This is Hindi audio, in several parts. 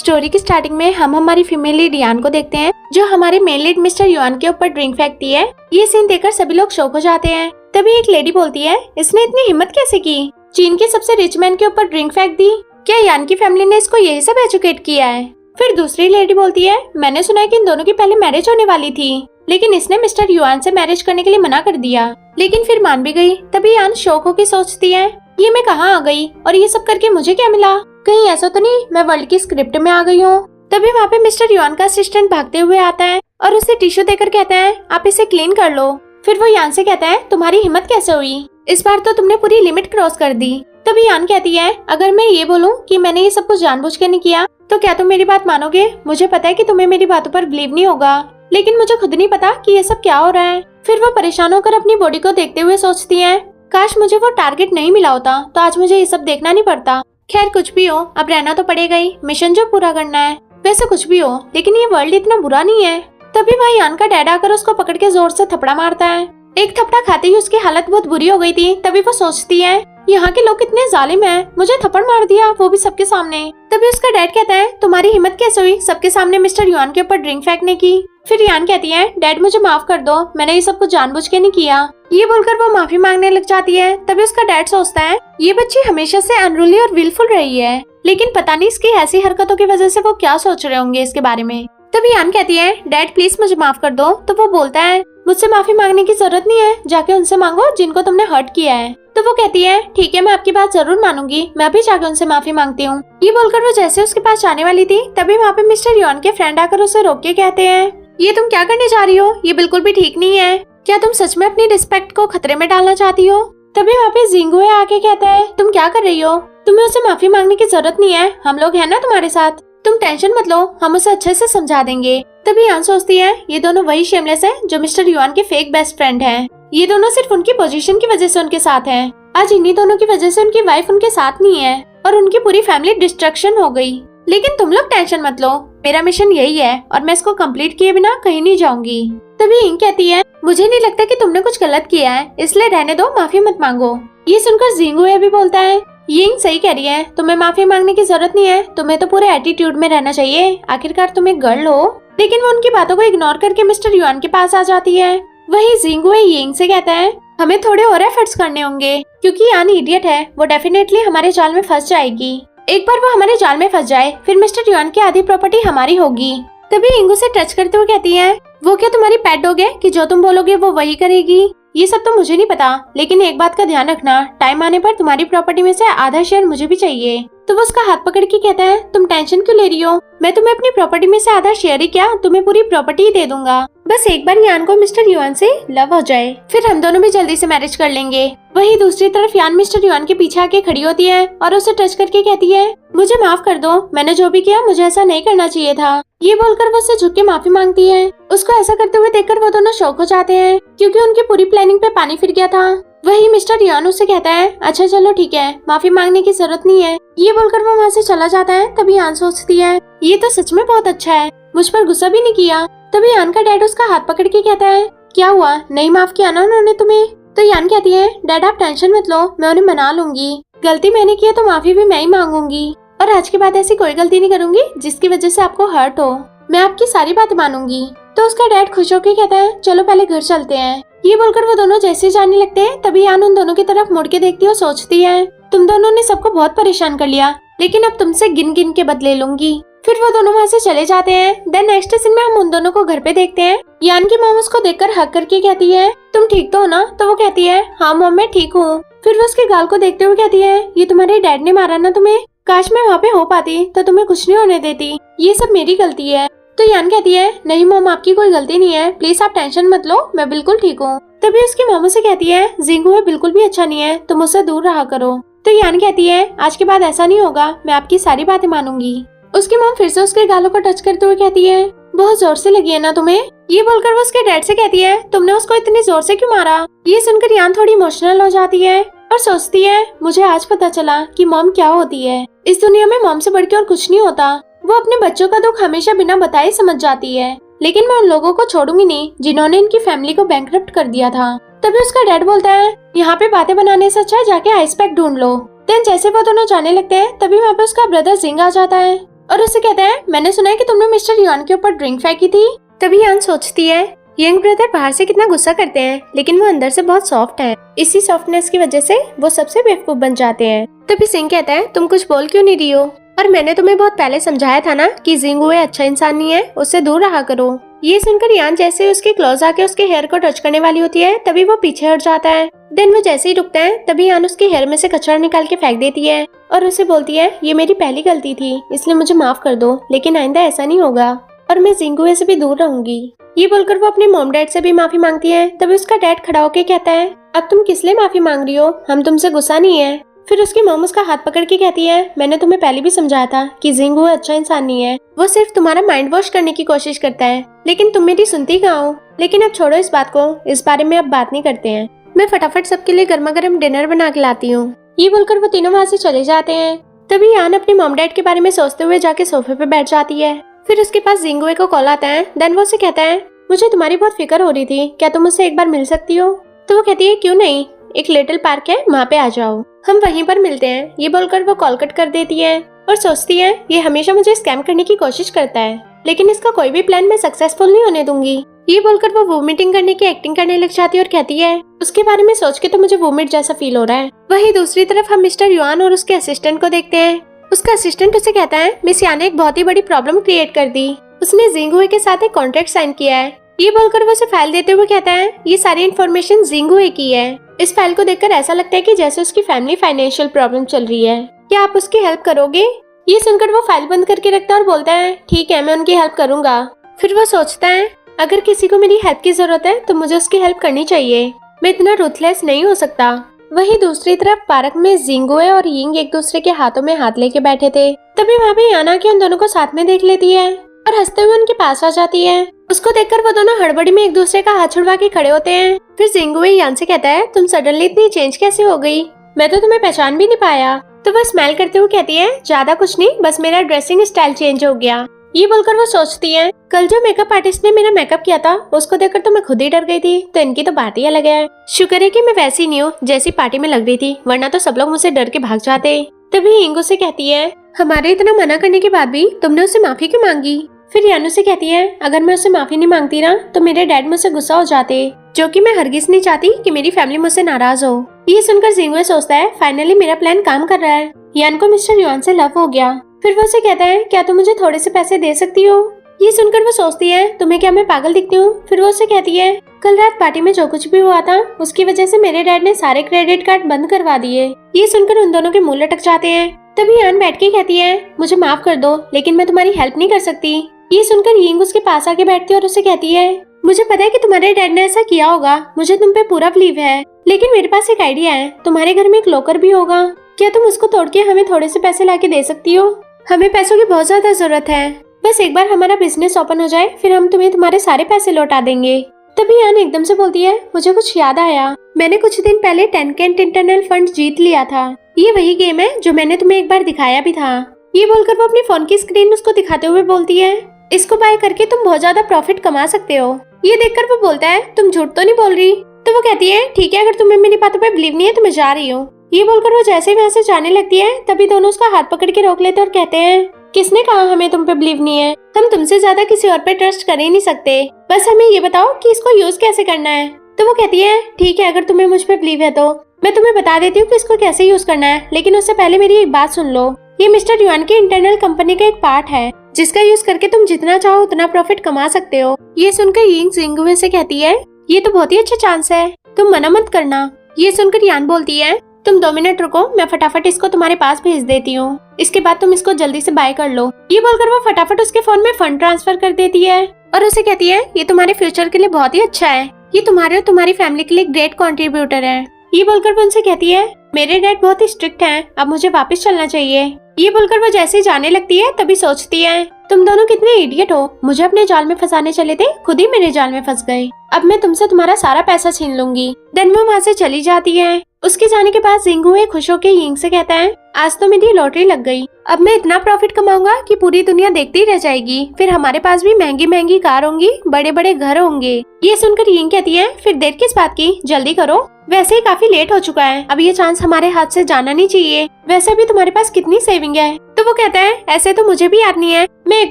स्टोरी की स्टार्टिंग में हम हमारी फीमेल लीड यान को देखते हैं, जो हमारे मेन लीड मिस्टर युआन के ऊपर ड्रिंक फेंकती है। ये सीन देखकर सभी लोग शॉक हो जाते हैं। तभी एक लेडी बोलती है, इसने इतनी हिम्मत कैसे की, चीन के सबसे रिच मैन के ऊपर ड्रिंक फेंक दी, क्या यान की फैमिली ने इसको यही सब एजुकेट किया है। फिर दूसरी लेडी बोलती है, मैंने सुना है कि इन दोनों की पहले मैरिज होने वाली थी, लेकिन इसने मिस्टर युआन से मैरिज करने के लिए मना कर दिया, लेकिन फिर मान भी गई। तभी यान शौक होकर सोचती है, ये मैं कहाँ आ गई और ये सब करके मुझे क्या मिला, कहीं ऐसा तो नहीं मैं वर्ल्ड की स्क्रिप्ट में आ गई हूँ। तभी वहाँ पे मिस्टर युआन का असिस्टेंट भागते हुए आता है और उसे टिश्यू देकर कहता है, आप इसे क्लीन कर लो। फिर वो यान से कहता है, तुम्हारी हिम्मत कैसे हुई, इस बार तो तुमने पूरी लिमिट क्रॉस कर दी। तभी यान कहती है, अगर मैं ये बोलूँ कि मैंने ये सब कुछ जानबूझ के नहीं किया तो क्या तुम मेरी बात मानोगे। मुझे पता है कि तुम्हें मेरी बातों पर बिलीव नहीं होगा, लेकिन मुझे खुद नहीं पता कि ये सब क्या हो रहा है। फिर वो परेशान होकर अपनी बॉडी को देखते हुए सोचती है, काश मुझे वो टारगेट नहीं मिला होता तो आज मुझे ये सब देखना नहीं पड़ता। खैर कुछ भी हो, अब रहना तो पड़ेगा ही, मिशन जो पूरा करना है। वैसे कुछ भी हो, लेकिन ये वर्ल्ड इतना बुरा नहीं है। तभी भाई यान का डैड आकर उसको पकड़ के जोर से थपड़ा मारता है। एक थपड़ा खाते ही उसकी हालत बहुत बुरी हो गई थी। तभी वो सोचती है, यहाँ के लोग कितने जालिम हैं, मुझे थप्पड़ मार दिया, वो भी सबके सामने। तभी उसका डैड कहता है, तुम्हारी हिम्मत कैसे हुई सबके सामने मिस्टर युआन के ऊपर ड्रिंक फेंकने की। फिर यान कहती है, डैड मुझे माफ कर दो, मैंने ये सब कुछ जानबूझ के नहीं किया। ये बोलकर वो माफी मांगने लग जाती है। तभी उसका डैड सोचता है, ये बच्ची हमेशा से अनरूली और विलफुल रही है, लेकिन पता नहीं इसकी ऐसी हरकतों की वजह से वो क्या सोच रहे होंगे इसके बारे में। तभी यान कहती है, डैड प्लीज मुझे माफ कर दो। तो वो बोलता है, मुझसे माफी मांगने की जरूरत नहीं है, जाके उनसे मांगो जिनको तुमने हर्ट किया है। तो वो कहती है, ठीक है मैं आपकी बात जरूर मानूंगी, मैं अभी जाके उनसे माफी मांगती हूँ। ये बोलकर वो जैसे उसके पास जाने वाली थी, तभी वहाँ पे मिस्टर युआन के फ्रेंड आकर उसे रोक के कहते हैं, ये तुम क्या करने जा रही हो, ये बिल्कुल भी ठीक नहीं है, क्या तुम सच में अपनी रिस्पेक्ट को खतरे में डालना चाहती हो। तभी वहाँ पे जिंगुए आके कहता है, तुम क्या कर रही हो, तुम्हें उसे माफी मांगने की जरूरत नहीं है, हम लोग हैं ना तुम्हारे साथ, तुम टेंशन मत लो, हम उसे अच्छे से समझा देंगे। तभी यान सोचती है, ये दोनों वही शेमलेस है जो मिस्टर युआन के फेक बेस्ट फ्रेंड हैं। ये दोनों सिर्फ उनकी पोजीशन की वजह से उनके साथ हैं। आज इन्हीं दोनों की वजह से उनकी वाइफ उनके साथ नहीं है और उनकी पूरी फैमिली डिस्ट्रक्शन हो गई। लेकिन तुम लोग टेंशन मत लो, मेरा मिशन यही है और मैं इसको कंप्लीट किए बिना कहीं नहीं जाऊंगी। तभी इंग कहती है, मुझे नहीं लगता कि तुमने कुछ गलत किया है, इसलिए रहने दो, माफी मत मांगो। ये सुनकर जिंगुए भी बोलता है, यिंग सही कह रही है, तुम्हें माफी मांगने की जरूरत नहीं है, तुम्हें तो पूरे एटीट्यूड में रहना चाहिए, आखिरकार तुम एक गर्ल हो। लेकिन वो उनकी बातों को इग्नोर करके मिस्टर युआन के पास आ जाती है। वही जिंगुए यिंग से कहता है, हमें थोड़े और एफर्ट्स करने होंगे, क्योंकि यान इडियट है, वो डेफिनेटली हमारे जाल में फंस जाएगी। एक बार वो हमारे जाल में फंस जाए, फिर मिस्टर युआन की आधी प्रॉपर्टी हमारी होगी। तभी इंगू से टच करते हुए कहती है, वो क्या तुम्हारी पेट डॉग है कि जो तुम बोलोगे वो वही करेगी। ये सब तो मुझे नहीं पता, लेकिन एक बात का ध्यान रखना, टाइम आने पर तुम्हारी प्रॉपर्टी में से आधा शेयर मुझे भी चाहिए। तो वो उसका हाथ पकड़ के कहता है, तुम टेंशन क्यों ले रही हो, मैं तुम्हें अपनी प्रॉपर्टी में से आधा शेयर ही क्या, तुम्हें पूरी प्रॉपर्टी ही दे दूंगा। बस एक बार यान को मिस्टर युआन से लव हो जाए, फिर हम दोनों भी जल्दी से मैरिज कर लेंगे। वही दूसरी तरफ यान मिस्टर युआन के पीछे आके खड़ी होती है और उसे टच करके कहती है, मुझे माफ कर दो, मैंने जो भी किया मुझे ऐसा नहीं करना चाहिए था। ये बोलकर वो उससे झुक के माफी मांगती है। उसको ऐसा करते हुए देखकर वो दोनों शॉक हो जाते हैं, क्योंकि उनकी पूरी प्लानिंग पे पानी फिर गया था। वही मिस्टर युआन उससे कहता है, अच्छा चलो ठीक है, माफी मांगने की जरूरत नहीं है। ये बोलकर वो वहाँ से चला जाता है। तभी यान सोचती है, ये तो सच में बहुत अच्छा है, मुझ पर गुस्सा भी नहीं किया। तभी यान का डैड उसका हाथ पकड़ के कहता है, क्या हुआ, नहीं माफ किया ना उन्होंने तुम्हें। तो यान कहती है, डैड आप टेंशन मत लो, मैं उन्हें मना लूंगी, गलती मैंने की है तो माफी भी मैं ही मांगूंगी, और आज के बाद ऐसी कोई गलती नहीं करूंगी जिसकी वजह से आपको हर्ट हो, मैं आपकी सारी बातें मानूंगी। तो उसका डैड खुश होकर कहता है, चलो पहले घर चलते हैं। ये बोलकर वो दोनों जैसे जाने लगते हैं, तभी यान उन दोनों की तरफ मुड़ के देखती है और सोचती है, तुम दोनों ने सबको बहुत परेशान कर लिया, लेकिन अब तुमसे गिन गिन के बदले लूंगी। फिर वो दोनों वहाँ से चले जाते हैं। देन नेक्स्ट सीन में हम उन दोनों को घर पे देखते हैं। यान की मॉम उसको देखकर हग करके कहती है, तुम ठीक तो हो ना। तो वो कहती है, हाँ मॉम मैं ठीक हूँ। फिर वो उसके गाल को देखते हुए कहती है, ये तुम्हारे डैड ने मारा ना तुम्हें, काश मैं वहाँ पे हो पाती तो तुम्हें कुछ नहीं होने देती, ये सब मेरी गलती है। तो यान कहती है, नहीं मॉम आपकी कोई गलती नहीं है, प्लीज आप टेंशन मत लो, मैं बिल्कुल ठीक हूँ। तभी उसकी मॉम से कहती है, जिंगुए बिल्कुल भी अच्छा नहीं है, तुम उससे दूर रहा करो। तो यान कहती है, आज के बाद ऐसा नहीं होगा, मैं आपकी सारी बातें मानूंगी। उसकी मॉम फिर से उसके गालों को टच करते हुए कहती है, बहुत जोर से लगी है ना तुम्हें। ये बोलकर वो उसके डैड से कहती है, तुमने उसको इतनी जोर से क्यों मारा। ये सुनकर यान थोड़ी इमोशनल हो जाती है और सोचती है, मुझे आज पता चला कि मॉम क्या होती है, इस दुनिया में मॉम से बढ़ के और कुछ नहीं होता। वो अपने बच्चों का दुख हमेशा बिना बताए समझ जाती है, लेकिन मैं उन लोगों को छोड़ूंगी नहीं जिन्होंने इनकी फैमिली को बैंकरप्ट कर दिया था। तभी उसका डैड बोलता है, यहाँ पे बातें बनाने से अच्छा जाके आइस पैक ढूंढ लो। देन जैसे वो दोनों जाने लगते हैं, तभी वहाँ पे उसका ब्रदर जिंग आ जाता है। और उसे कहता है मैंने सुना है कि तुमने मिस्टर युआन के ऊपर ड्रिंक फेंकी थी। तभी यान सोचती है यंग ब्रदर बाहर से कितना गुस्सा करते हैं लेकिन वो अंदर से बहुत सॉफ्ट है। इसी सॉफ्टनेस की वजह से वो सबसे बेवकूफ बन जाते हैं। तभी सिंह कहता है तुम कुछ बोल क्यों नहीं रही हो, और मैंने तुम्हें बहुत पहले समझाया था ना कि जिंगुए अच्छा इंसान नहीं है, उससे दूर रहा करो। ये सुनकर यान जैसे उसके क्लोज आके उसके हेयर को टच करने वाली होती है तभी वो पीछे हट जाता है। देन वो जैसे ही रुकता है तभी यान उसके हेयर में से कचरा निकाल के फेंक देती है और उसे बोलती है ये मेरी पहली गलती थी इसलिए मुझे माफ कर दो, लेकिन आइंदा ऐसा नहीं होगा और मैं जिंगुए से भी दूर रहूंगी। ये बोलकर वो अपने मॉम डैड से भी माफी मांगती है। तभी उसका डैड खड़ा होके कहता है अब तुम किस लिए माफी मांग रही हो, हम तुमसे गुस्सा नहीं है। फिर उसकी मॉम उसका हाथ पकड़ के कहती है मैंने तुम्हें पहले भी समझाया था कि जिंगुए अच्छा इंसान नहीं है, वो सिर्फ तुम्हारा माइंड वॉश करने की कोशिश करता है, लेकिन तुम मेरी सुनती कहाँ हो। लेकिन अब छोड़ो इस बात को, इस बारे में अब बात नहीं करते हैं, मैं फटाफट सबके लिए गर्मा गर्म डिनर बना के लाती हूँ। ये बोलकर वो तीनों वहाँ से चले जाते हैं। तभी यान अपने मॉम डैड के बारे में सोचते हुए जाके सोफे पे बैठ जाती है। फिर उसके पास जिंगुए को कॉल आता है। देन वो उसे कहता है मुझे तुम्हारी बहुत फिक्र हो रही थी, क्या तुम मुझसे एक बार मिल सकती हो। तो वो कहती है क्यों नहीं, एक लिटिल पार्क है वहाँ पे आ जाओ, हम वहीं पर मिलते हैं। ये बोलकर वो कॉल कट कर देती है और सोचती है ये हमेशा मुझे स्कैम करने की कोशिश करता है, लेकिन इसका कोई भी प्लान मैं सक्सेसफुल नहीं होने दूंगी। ये बोलकर वो वोमिटिंग करने की एक्टिंग करने लग जाती है और कहती है उसके बारे में सोच के तो मुझे वोमिट जैसा फील हो रहा है। वहीं दूसरी तरफ हम मिस्टर युआन और उसके असिस्टेंट को देखते हैं। उसका असिस्टेंट उसे कहता है मिस यान ने एक बहुत ही बड़ी प्रॉब्लम क्रिएट कर दी, उसने जिंगुए के साथ एक कॉन्ट्रैक्ट साइन किया है। ये बोलकर वो उसे फाइल देते हुए कहता है ये सारी इन्फॉर्मेशन जिंगुए की है। इस फाइल को देखकर ऐसा लगता है कि जैसे उसकी फैमिली फाइनेंशियल प्रॉब्लम चल रही है, क्या आप उसकी हेल्प करोगे। ये सुनकर वो फाइल बंद करके रखता है और बोलता है ठीक है मैं उनकी हेल्प करूंगा। फिर वो सोचता है अगर किसी को मेरी हेल्प की जरूरत है तो मुझे उसकी हेल्प करनी चाहिए, मैं इतना रूथलेस नहीं हो सकता। वहीं दूसरी तरफ पार्क में जिंगुए और यिंग एक दूसरे के हाथों में हाथ लेके बैठे थे। तभी वहाँ पे याना के उन दोनों को साथ में देख लेती है और हंसते हुए उनके पास आ जाती है। उसको देखकर वो दोनों हड़बड़ी में एक दूसरे का हाथ छुड़वा के खड़े होते हैं। फिर जिंगुए यान से कहता है तुम सडनली इतनी चेंज कैसे हो गई, मैं तो तुम्हें पहचान भी नहीं पाया। तो वो स्माइल करते हुए कहती है ज्यादा कुछ नहीं, बस मेरा ड्रेसिंग स्टाइल चेंज हो गया। ये बोलकर वो सोचती है कल जो मेकअप आर्टिस्ट ने मेरा मेकअप किया था उसको देखकर तो मैं खुद ही डर गई थी, तो इनकी तो बात ही अलग है। शुक्र है कि मैं वैसी नहीं हूँ जैसी पार्टी में लग रही थी, वरना तो सब लोग मुझसे डर के भाग जाते। तभी यिंग से कहती है हमारे इतना मना करने के बाद भी तुमने उससे माफी क्यों मांगी। फिर यानु से कहती है अगर मैं उससे माफी नहीं मांगती ना तो मेरे डैड मुझसे गुस्सा हो जाते, जो कि मैं हरगिज नहीं चाहती कि मेरी फैमिली मुझसे नाराज हो। ये सुनकर जिंगुए सोचता है फाइनली मेरा प्लान काम कर रहा है, यान को मिस्टर युआन से लव हो गया। फिर वो उसे कहता है क्या तुम मुझे थोड़े से पैसे दे सकती हो। ये सुनकर वो सोचती है तुम्हें क्या मैं पागल दिखती हूँ। फिर वो उसे कहती है कल रात पार्टी में जो कुछ भी हुआ था उसकी वजह से मेरे डैड ने सारे क्रेडिट कार्ड बंद करवा दिए। ये सुनकर उन दोनों के मुंह लटक जाते हैं। तभी यान बैठ के कहती है मुझे माफ कर दो लेकिन मैं तुम्हारी हेल्प नहीं कर सकती। ये सुनकर यिंग उसके पास आके बैठती है और उसे कहती है मुझे पता है कि तुम्हारे डैड ने ऐसा किया होगा, मुझे तुम पे पूरा बिलीव है, लेकिन मेरे पास एक आइडिया है, तुम्हारे घर में एक लॉकर भी होगा, क्या तुम उसको तोड़ के हमें थोड़े से पैसे लाके दे सकती हो। हमें पैसों की बहुत ज्यादा जरूरत है, बस एक बार हमारा बिजनेस ओपन हो जाए फिर हम तुम्हें तुम्हारे सारे पैसे लौटा देंगे। तभी यान एकदम से बोलती है मुझे कुछ याद आया, मैंने कुछ दिन पहले टेनकेंट इंटरनल फंड जीत लिया था, ये वही गेम है जो मैंने तुम्हें एक बार दिखाया भी था। ये बोलकर वो अपने फोन की स्क्रीन उसको दिखाते हुए बोलती है इसको बाय करके तुम बहुत ज्यादा प्रॉफिट कमा सकते हो। ये देखकर वो बोलता है तुम झूठ तो नहीं बोल रही। तो वो कहती है ठीक है अगर तुम्हें मेरी बातों पे बिलीव नहीं है तो मैं जा रही हूँ। ये बोलकर वो जैसे ही वहाँ से जाने लगती है तभी दोनों उसका हाथ पकड़ के रोक लेते और कहते हैं किसने कहा हमें तुम पे बिलीव नहीं है, हम तुमसे ज्यादा किसी और पे ट्रस्ट कर ही नहीं सकते, बस हमें ये बताओ कि इसको यूज कैसे करना है। तो वो कहती है ठीक है अगर तुम्हें मुझ पे बिलीव है तो मैं तुम्हें बता देती हूँ कि इसको कैसे यूज करना है, लेकिन उससे पहले मेरी एक बात सुन लो। ये मिस्टर युआन की इंटरनल कंपनी का एक पार्ट है जिसका यूज करके तुम जितना चाहो उतना प्रॉफिट कमा सकते हो। ये सुनकर यिंग जिंगुए से कहती है ये तो बहुत ही अच्छा चांस है, तुम मना मत करना। ये सुनकर यान बोलती है तुम 2 मिनट रुको, मैं फटाफट इसको तुम्हारे पास भेज देती हूँ, इसके बाद तुम इसको जल्दी से बाय कर लो। ये बोलकर वो फटाफट उसके फोन में फंड ट्रांसफर कर देती है और उसे कहती है ये तुम्हारे फ्यूचर के लिए बहुत ही अच्छा है, ये तुम्हारे और तुम्हारी फैमिली के लिए ग्रेट कॉन्ट्रीब्यूटर है। ये बोलकर वो उनसे कहती है मेरे डैड बहुत ही स्ट्रिक्ट हैं, अब मुझे वापस चलना चाहिए। ये बोलकर वो जैसे ही जाने लगती है तभी सोचती है तुम दोनों कितने इडियट हो, मुझे अपने जाल में फंसाने चले थे, खुद ही मेरे जाल में फंस गए, अब मैं तुमसे तुम्हारा सारा पैसा छीन लूंगी। देन वो वहाँ से चली जाती है। उसके जाने के बाद जिंगुए खुश होकर यिंग से कहता है आज तो मेरी लॉटरी लग गई, अब मैं इतना प्रॉफिट कमाऊंगा कि पूरी दुनिया देखती रह जाएगी, फिर हमारे पास भी महंगी महंगी कार होंगी, बड़े बड़े घर होंगे। ये सुनकर यिंग कहती है फिर देर किस बात की, जल्दी करो, वैसे ही काफी लेट हो चुका है, अब ये चांस हमारे हाथ से जाना नहीं चाहिए, वैसे भी तुम्हारे पास कितनी सेविंग है, तो वो कहता है ऐसे तो मुझे भी याद नहीं है, मैं एक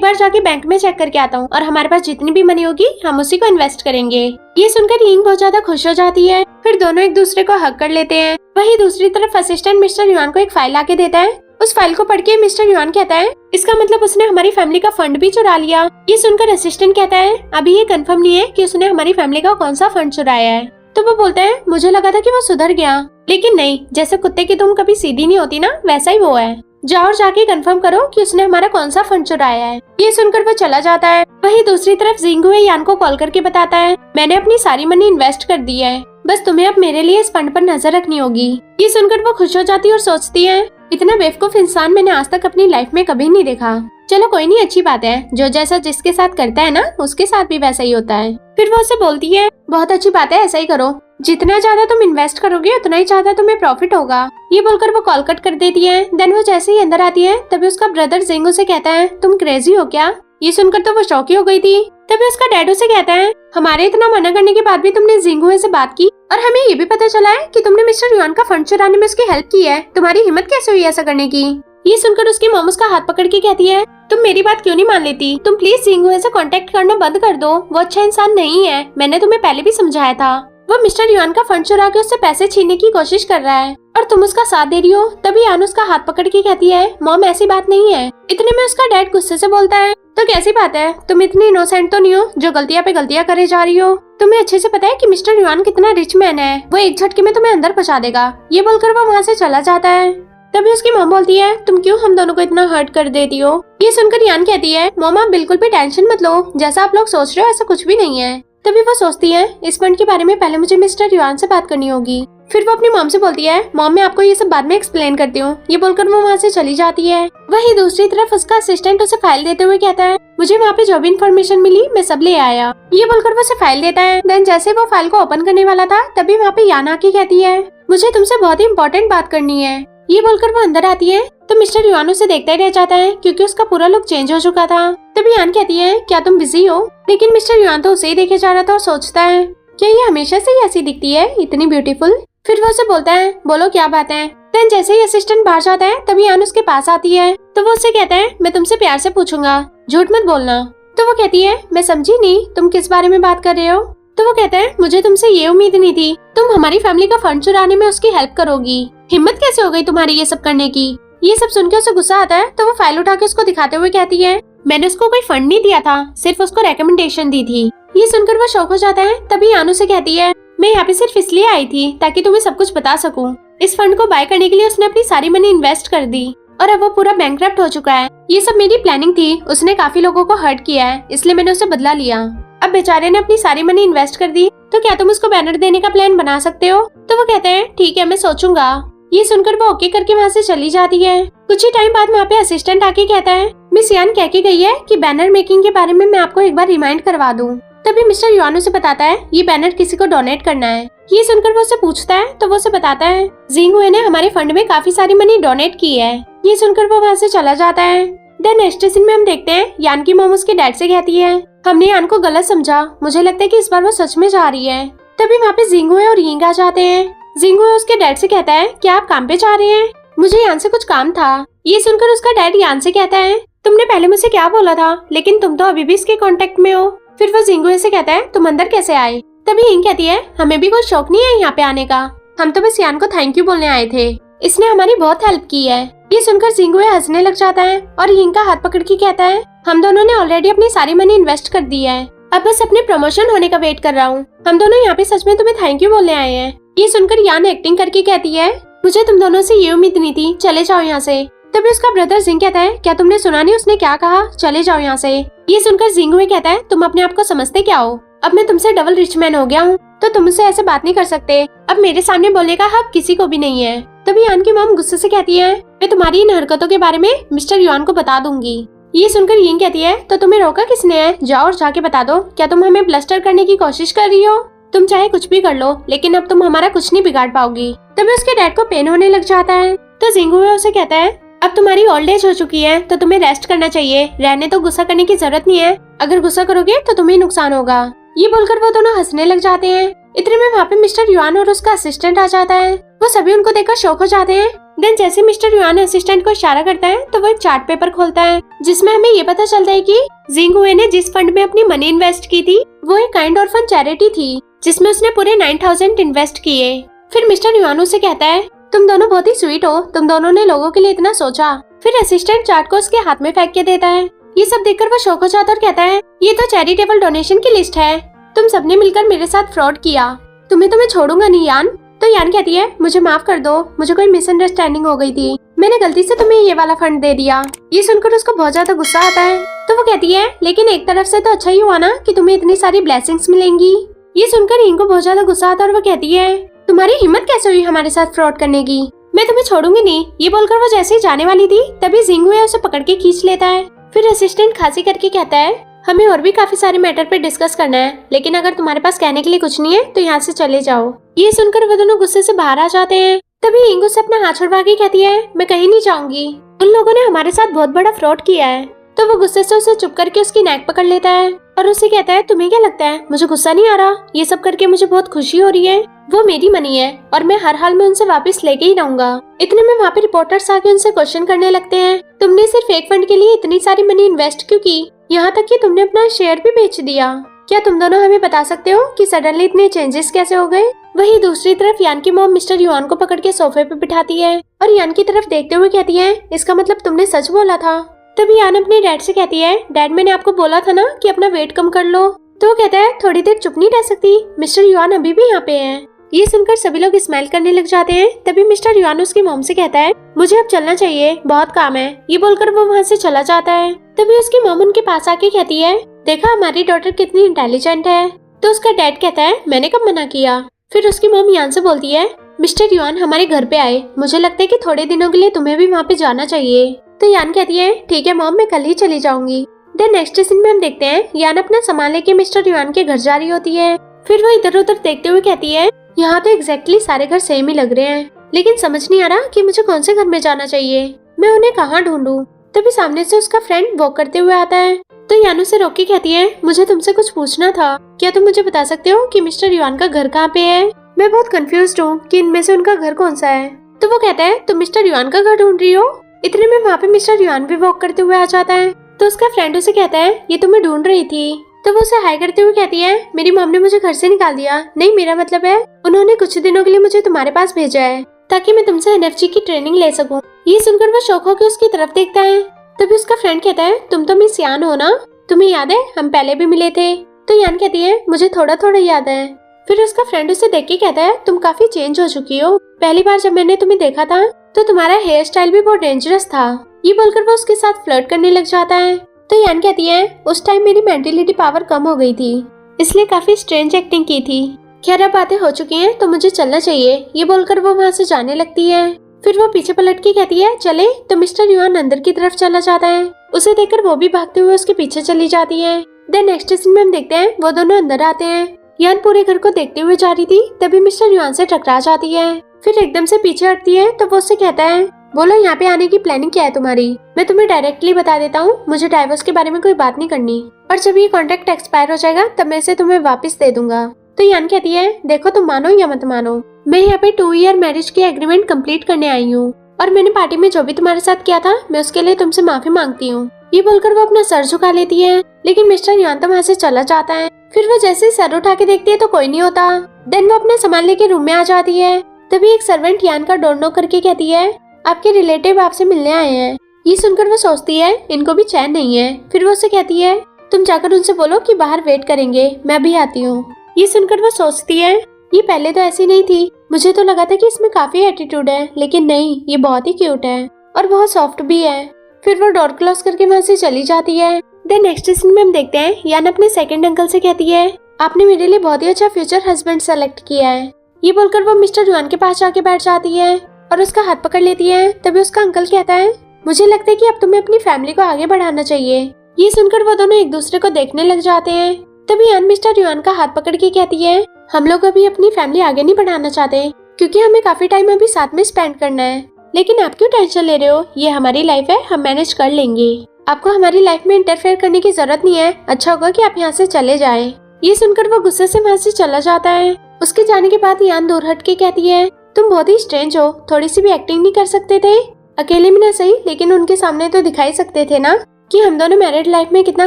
बार जाके बैंक में चेक करके आता हूँ और हमारे पास जितनी भी मनी होगी हम उसी को इन्वेस्ट करेंगे। ये सुनकर यिंग बहुत ज्यादा खुश हो जाती है। फिर दोनों एक दूसरे को हग कर लेते हैं। वहीं दूसरी तरफ असिस्टेंट मिस्टर युआन को एक फाइल लाके देता है। उस फाइल को पढ़ के मिस्टर युआन कहता है इसका मतलब उसने हमारी फैमिली का फंड भी चुरा लिया। ये सुनकर असिस्टेंट कहता है अभी ये कंफर्म नहीं है कि उसने हमारी फैमिली का कौन सा फंड चुराया है। तो वो बोलता है मुझे लगा था कि वो सुधर गया, लेकिन नहीं, जैसे कुत्ते की तुम कभी सीधी नहीं होती ना, वैसा ही वो है। जाओ और जाके कंफर्म करो कि उसने हमारा कौन सा फंड चुराया है। ये सुनकर वो चला जाता है। वहीं दूसरी तरफ जिंगुए यान को कॉल करके बताता है मैंने अपनी सारी मनी इन्वेस्ट कर दी है, बस तुम्हें अब मेरे लिए इस फंड पर नजर रखनी होगी। ये सुनकर वो खुश हो जाती है और सोचती है इतना बेवकूफ इंसान मैंने आज तक अपनी लाइफ में कभी नहीं देखा। चलो कोई नहीं, अच्छी बात है, जो जैसा जिसके साथ करता है ना उसके साथ भी वैसा ही होता है। फिर वो उसे बोलती है बहुत अच्छी बात है, ऐसा ही करो, जितना ज्यादा तुम इन्वेस्ट करोगे उतना ही ज्यादा तुम्हें प्रॉफिट होगा। ये बोलकर वो कॉल कट कर देती है। देन वो जैसे ही अंदर आती है तभी उसका ब्रदर जिंग उसे कहता है तुम क्रेजी हो क्या। ये सुनकर तो वो शौकी हो गई थी। तभी उसका डैड उसे कहता है हमारे इतना मना करने के बाद भी तुमने जिंगुए से बात की और हमें ये भी पता चला है कि तुमने मिस्टर युआन का फंड चुराने में उसकी हेल्प की है, तुम्हारी हिम्मत कैसे हुई ऐसा करने की। ये सुनकर उसकी मॉम उसका हाथ पकड़ के कहती है तुम मेरी बात क्यों नहीं मान लेती, तुम प्लीज जिंगुए से कांटेक्ट करना बंद कर दो, वो अच्छा इंसान नहीं है, मैंने तुम्हें पहले भी समझाया था। वो मिस्टर युआन का फंड चुरा के उससे पैसे छीनने की कोशिश कर रहा है और तुम उसका साथ दे रही हो। तभी यान उसका हाथ पकड़ के कहती है मॉम ऐसी बात नहीं है। इतने में उसका डैड गुस्से से बोलता है तो कैसी बात है, तुम इतनी इनोसेंट तो नहीं हो जो गलतियां पे गलतियां करे जा रही हो। तुम्हें अच्छे से पता है कि मिस्टर युआन कितना रिच मैन है, वो एक झटके में तुम्हें अंदर पहुंचा देगा। ये बोलकर वो वहाँ से चला जाता है। तभी उसकी मॉम बोलती है तुम क्यों हम दोनों को इतना हर्ट कर देती हो। ये सुनकर यान कहती है मॉम आप बिल्कुल भी टेंशन मत लो, जैसा आप लोग सोच रहे हो ऐसा कुछ भी नहीं है। तभी वो सोचती है इस फंड के बारे में पहले मुझे मिस्टर युआन से बात करनी होगी। फिर वो अपनी मॉम से बोलती है मॉम मैं आपको ये सब बाद में एक्सप्लेन करती हूँ। ये बोलकर वो वहाँ से चली जाती है। वहीं दूसरी तरफ उसका असिस्टेंट उसे फाइल देते हुए कहता है मुझे वहाँ पे जो भी इन्फॉर्मेशन मिली मैं सब ले आया। ये बोलकर वो उसे फाइल देता है। देन जैसे वो फाइल को ओपन करने वाला था तभी वहाँ पे यान आके कहती है मुझे तुमसे बहुत ही इम्पोर्टेंट बात करनी है। ये बोलकर वो अंदर आती है तो मिस्टर युआन उसे देखता ही रह जाता है क्योंकि उसका पूरा लुक चेंज हो चुका था। तभी यान कहती है क्या तुम बिजी हो, लेकिन मिस्टर युआन तो उसे ही देखे जा रहा था और सोचता है क्या ये हमेशा से ही ऐसी दिखती है, इतनी ब्यूटीफुल। फिर वो उसे बोलता है बोलो क्या बात है। देन जैसे ही असिस्टेंट बाहर जाता है तभी यान उसके पास आती है तो वो उसे कहता है मैं तुमसे प्यार से पूछूंगा, झूठ मत बोलना। तो वो कहती है मैं समझी नहीं, तुम किस बारे में बात कर रहे हो। तो वो कहता है मुझे तुमसे ये उम्मीद नहीं थी, तुम हमारी फैमिली का फंड चुराने में उसकी हेल्प करोगी, हिम्मत कैसे हो गई तुम्हारी ये सब करने की। ये सब सुनकर उसे गुस्सा आता है तो वो फाइल उठा के उसको दिखाते हुए कहती है मैंने उसको कोई फंड नहीं दिया था, सिर्फ उसको रेकमेंडेशन दी थी। ये सुनकर वो शौक हो जाता है। तभी यानू से कहती है मैं यहाँ पे सिर्फ इसलिए आई थी ताकि तुम्हें सब कुछ बता सकूं। इस फंड को बाय करने के लिए उसने अपनी सारी मनी इन्वेस्ट कर दी और अब वो पूरा बैंकक्रप्ट हो चुका है। ये सब मेरी प्लानिंग थी, उसने काफी लोगों को हर्ट किया है इसलिए मैंने उसे बदला लिया। अब बेचारे ने अपनी सारी मनी इन्वेस्ट कर दी, तो क्या तुम उसको बैनर देने का प्लान बना सकते हो। तो वो कहते हैं ठीक है मैं सोचूंगा। ये सुनकर वो ओके करके वहाँ से चली जाती है। कुछ ही टाइम बाद वहाँ पे असिस्टेंट आके कहता है मिस यान कह के गई है कि बैनर मेकिंग के बारे में मैं आपको एक बार रिमाइंड करवा दूं। तभी मिस्टर युआन उसे बताता है ये बैनर किसी को डोनेट करना है। ये सुनकर वो उसे पूछता है तो वो उसे बताता है जिंगुए ने हमारे फंड में काफी सारी मनी डोनेट की है। ये सुनकर वो वहाँ से चला जाता है। देन नेक्स्ट सीन में हम देखते हैं यान की मॉम उसके डैड से कहती है हमने यान को गलत समझा, मुझे लगता है कि इस बार वो सच में जा रही है। तभी वहाँ पे जिंगुए और यिंग आ जाते हैं। जिंगुए उसके डैड से कहता है क्या आप काम पे जा रहे हैं, मुझे यान से कुछ काम था। ये सुनकर उसका डैड यान से कहता है तुमने पहले मुझसे क्या बोला था, लेकिन तुम तो अभी भी इसके कांटेक्ट में हो। फिर वो जिंगुए से कहता है तुम अंदर कैसे आए। तभी यिंग कहती है हमें भी कोई शौक नहीं है यहाँ पे आने का, हम तो बस यान को थैंक यू बोलने आए थे, इसने हमारी बहुत हेल्प की है। ये सुनकर जिंगुए हंसने लग जाता है और यिंग का हाथ पकड़ के कहता है हम दोनों ने ऑलरेडी अपनी सारी मनी इन्वेस्ट कर दी है, अब बस अपने प्रमोशन होने का वेट कर रहा हूँ। हम दोनों यहाँ पे सच में तुम्हें थैंक यू बोलने आए हैं। ये सुनकर यान एक्टिंग करके कहती है मुझे तुम दोनों से ये उम्मीद नहीं थी, चले जाओ यहाँ से। तभी उसका ब्रदर जिंग कहता है क्या तुमने सुना नहीं उसने क्या कहा, चले जाओ यहाँ से। ये सुनकर जिंगुए कहता है तुम अपने आप को समझते क्या हो, अब मैं तुमसे डबल रिच मैन हो गया हूँ तो तुमसे ऐसे बात नहीं कर सकते, अब मेरे सामने बोलने का हक किसी को भी नहीं है। तभी यान की मॉम गुस्से से कहती है मैं तुम्हारी इन हरकतों के बारे में मिस्टर युआन को बता दूंगी। ये सुनकर यिंग कहती है तो तुम्हें रोका किसने है, जाओ और जाके बता दो, क्या तुम हमें ब्लस्टर करने की कोशिश कर रही हो, तुम चाहे कुछ भी कर लो लेकिन अब तुम हमारा कुछ नहीं बिगाड़ पाओगी। तभी उसके डैड को पेन होने लग जाता है तो जिंगुए उसे कहता है अब तुम्हारी ओल्ड एज हो चुकी है तो तुम्हें रेस्ट करना चाहिए, रहने तो गुस्सा करने की जरूरत नहीं है, अगर गुस्सा करोगे तो तुम्हें नुकसान होगा। ये बोलकर वो दोनों हंसने लग जाते हैं। इतने में वहाँ पे मिस्टर युआन और उसका असिस्टेंट आ जाता है। वो सभी उनको देखकर शॉक हो जाते हैं देन जैसे मिस्टर युआन असिस्टेंट को इशारा करता है तो वो एक चार्ट पेपर खोलता है जिसमें हमें ये पता चलता है कि जिंग हुए ने जिस फंड में अपनी मनी इन्वेस्ट की थी वो एक काइंड ऑर्फन चैरिटी थी जिसमें उसने पूरे 9,000 इन्वेस्ट किए। फिर मिस्टर युआन उसे कहता है तुम दोनों बहुत ही स्वीट हो, तुम दोनों ने लोगों के लिए इतना सोचा। फिर असिस्टेंट चार्ट को उसके हाथ में फेंक के देता है। ये सब देखकर वो शौक हो जाता और कहता है ये तो चैरिटेबल डोनेशन की लिस्ट है, तुम सबने मिलकर मेरे साथ फ्रॉड किया, तुम्हें छोड़ूंगा नहीं यान। तो यान कहती है मुझे माफ कर दो, मुझे कोई मिसअंडरस्टैंडिंग हो गई थी, मैंने गलती से तुम्हें ये वाला फंड दे दिया। ये सुनकर उसको बहुत ज्यादा गुस्सा आता है। तो वो कहती है लेकिन एक तरफ से तो अच्छा ही हुआ ना कि तुम्हें इतनी सारी ब्लेसिंग्स मिलेंगी। ये सुनकर इनको बहुत ज्यादा गुस्सा आता है और वो कहती है तुम्हारी हिम्मत कैसे हुई हमारे साथ फ्रॉड करने की, मैं तुम्हें छोड़ूंगी नहीं। ये बोलकर वो जैसे ही जाने वाली थी तभी जिंग हुए उसे पकड़ के खींच लेता है। फिर असिस्टेंट खांसी करके कहता है हमें और भी काफी सारे मैटर पे डिस्कस करना है, लेकिन अगर तुम्हारे पास कहने के लिए कुछ नहीं है तो यहाँ से चले जाओ। ये सुनकर वो दोनों गुस्से से बाहर आ जाते हैं। तभी इंग उससे अपना हाथ छुड़वा के कहती है मैं कहीं नहीं जाऊंगी, उन लोगों ने हमारे साथ बहुत बड़ा फ्रॉड किया है। तो वो गुस्से से उसे चुप करके उसकी नेक पकड़ लेता है और उसे कहता है तुम्हें क्या लगता है मुझे गुस्सा नहीं आ रहा, ये सब करके मुझे बहुत खुशी हो रही है, वो मेरी मनी है और मैं हर हाल में उनसे वापस लेके ही रहूंगा। इतने में वहाँ पे रिपोर्टर्स आके उनसे क्वेश्चन करने लगते हैं तुमने सिर्फ एक फंड के लिए इतनी सारी मनी इन्वेस्ट क्यों की, यहाँ तक कि तुमने अपना शेयर भी बेच दिया, क्या तुम दोनों हमें बता सकते हो कि सडनली इतने चेंजेस कैसे हो गए। वहीं दूसरी तरफ यान की मॉम मिस्टर युआन को पकड़ के सोफे पे बिठाती है और यान की तरफ देखते हुए कहती है इसका मतलब तुमने सच बोला था। तभी यान अपने डैड से कहती है डैड मैंने आपको बोला था ना कि अपना वेट कम कर लो। तो वो कहता है थोड़ी देर चुप नहीं रह सकती, मिस्टर युआन अभी भी यहाँ पे हैं। ये सुनकर सभी लोग स्माइल करने लग जाते हैं। तभी मिस्टर युआन उसकी मॉम से कहता है मुझे अब चलना चाहिए, बहुत काम है। ये बोलकर वो वहाँ से चला जाता है। तभी उसकी मॉम उनके पास आके कहती है देखा हमारी डॉटर कितनी इंटेलिजेंट है। तो उसका डैड कहता है मैंने कब मना किया। फिर उसकी मॉम यान से बोलती है मिस्टर युआन हमारे घर पे आए, मुझे लगता है कि थोड़े दिनों के लिए तुम्हें भी वहाँ पे जाना चाहिए। तो यान कहती है ठीक है मॉम मैं कल ही चली जाऊंगी। देन नेक्स्ट सीन में हम देखते हैं यान अपना सामान लेके मिस्टर युआन के घर जा रही होती है। फिर वो इधर उधर देखते हुए कहती है यहाँ तो एग्जैक्टली सारे घर सेम ही लग रहे हैं, लेकिन समझ नहीं आ रहा कि मुझे कौन से घर में जाना चाहिए, मैं उन्हें कहाँ ढूंढूं। तभी सामने से उसका फ्रेंड वॉक करते हुए आता है। तो यान उसे रोक के कहती है मुझे तुमसे कुछ पूछना था, क्या तुम मुझे बता सकते हो कि मिस्टर युआन का घर कहाँ पे है, मैं बहुत कंफ्यूज्ड हूँ कि इनमें से उनका घर कौन सा है। तो वो कहता है तुम मिस्टर युआन का घर ढूंढ रही हो। इतने में वहाँ पे मिस्टर युआन भी वॉक करते हुए आ जाता है। तो उसका फ्रेंड उसे कहता है ये तुम्हें ढूंढ रही थी। तो वो उसे हाई करते हुए कहती है मेरी मॉम ने मुझे घर से निकाल दिया, नहीं मेरा मतलब है उन्होंने कुछ दिनों के लिए मुझे तुम्हारे पास भेजा है ताकि मैं तुमसे एनएफजी की ट्रेनिंग ले सकूं। ये सुनकर वो शौक होकर उसकी तरफ देखता है। तभी उसका फ्रेंड कहता है तुम तो मिस यान हो ना, तुम्हें याद है हम पहले भी मिले थे। तो यान कहती है मुझे थोड़ा थोड़ा याद है। फिर उसका फ्रेंड उसे देख के कहता है तुम काफी चेंज हो चुकी हो, पहली बार जब मैंने तुम्हें देखा था तो तुम्हारा हेयर स्टाइल भी बहुत डेंजरस था। ये बोलकर वो उसके साथ फ्लर्ट करने लग जाता है। तो यान कहती है उस टाइम मेरी मेंटलिटी पावर कम हो गई थी, इसलिए काफी स्ट्रेंज एक्टिंग की थी। खैर अब बातें हो चुकी हैं तो मुझे चलना चाहिए। ये बोलकर वो वहाँ से जाने लगती है। फिर वो पीछे पलट के कहती है चले। तो मिस्टर युआन अंदर की तरफ चला जाता है, उसे देखकर वो भी भागते हुए उसके पीछे चली जाती है। देन नेक्स्ट सीन में हम देखते हैं वो दोनों अंदर आते हैं। यान पूरे घर को देखते हुए जा रही थी तभी मिस्टर युआन से टकरा जाती है। फिर एकदम से पीछे हटती है तो वो उससे कहता है बोलो यहाँ पे आने की प्लानिंग क्या है तुम्हारी, मैं तुम्हें डायरेक्टली बता देता हूँ, मुझे डाइवोर्स के बारे में कोई बात नहीं करनी और जब ये कॉन्ट्रैक्ट एक्सपायर हो जाएगा तब मैं इसे तुम्हें वापस दे दूंगा। तो यान कहती है देखो तुम मानो या मत मानो, मैं यहाँ पे 2 ईयर मैरिज की एग्रीमेंट कंप्लीट करने आई हूँ और मैंने पार्टी में जो भी तुम्हारे साथ किया था मैं उसके लिए तुमसे माफी मांगती हूँ। ये बोलकर वो अपना सर झुका लेती है, लेकिन मिस्टर युआन तो वहाँ से चला जाता है। फिर वो जैसे सर उठा के देखती है तो कोई नहीं होता। देन वो अपना सामान लेके रूम में आ जाती है। तभी एक सर्वेंट यान का डोर नॉक करके कहती है आपके रिलेटिव आपसे मिलने आए हैं। ये सुनकर वो सोचती है इनको भी चैन नहीं है। फिर वो उसे कहती है तुम जाकर उनसे बोलो कि बाहर वेट करेंगे, मैं भी आती हूँ। ये सुनकर वो सोचती है ये पहले तो ऐसी नहीं थी, मुझे तो लगा था कि इसमें काफी एटीट्यूड है, लेकिन नहीं ये बहुत ही क्यूट है और बहुत सॉफ्ट भी है। फिर वो डोर क्लोज करके वहाँ से चली जाती है। देन नेक्स्ट सीन में हम देखते हैं यान अपने सेकंड अंकल से कहती है आपने मेरे लिए बहुत ही अच्छा फ्यूचर हस्बैंड सेलेक्ट किया है। ये बोलकर वो मिस्टर युआन के पास जाके बैठ जाती है और उसका हाथ पकड़ लेती है। तभी उसका अंकल कहता है मुझे लगता है कि अब तुम्हें अपनी फैमिली को आगे बढ़ाना चाहिए। ये सुनकर वो दोनों एक दूसरे को देखने लग जाते हैं। तभी यान मिस्टर युआन का हाथ पकड़ के कहती है हम लोग अभी अपनी फैमिली आगे नहीं बढ़ाना चाहते क्योंकि हमें काफी टाइम अभी साथ में स्पेंड करना है, लेकिन आप क्यों टेंशन ले रहे हो, ये हमारी लाइफ है, हम मैनेज कर लेंगे, आपको हमारी लाइफ में इंटरफेयर करने की जरूरत नहीं है, अच्छा होगा कि आप यहाँ से चले जाएं। ये सुनकर वो गुस्से से वहाँ से चला जाता है। उसके जाने के बाद यान दूर हट के कहती है तुम बहुत ही स्ट्रेंज हो, थोड़ी सी भी एक्टिंग नहीं कर सकते थे? अकेले में ना सही, लेकिन उनके सामने तो दिखाई सकते थे ना कि हम दोनों मैरिड लाइफ में कितना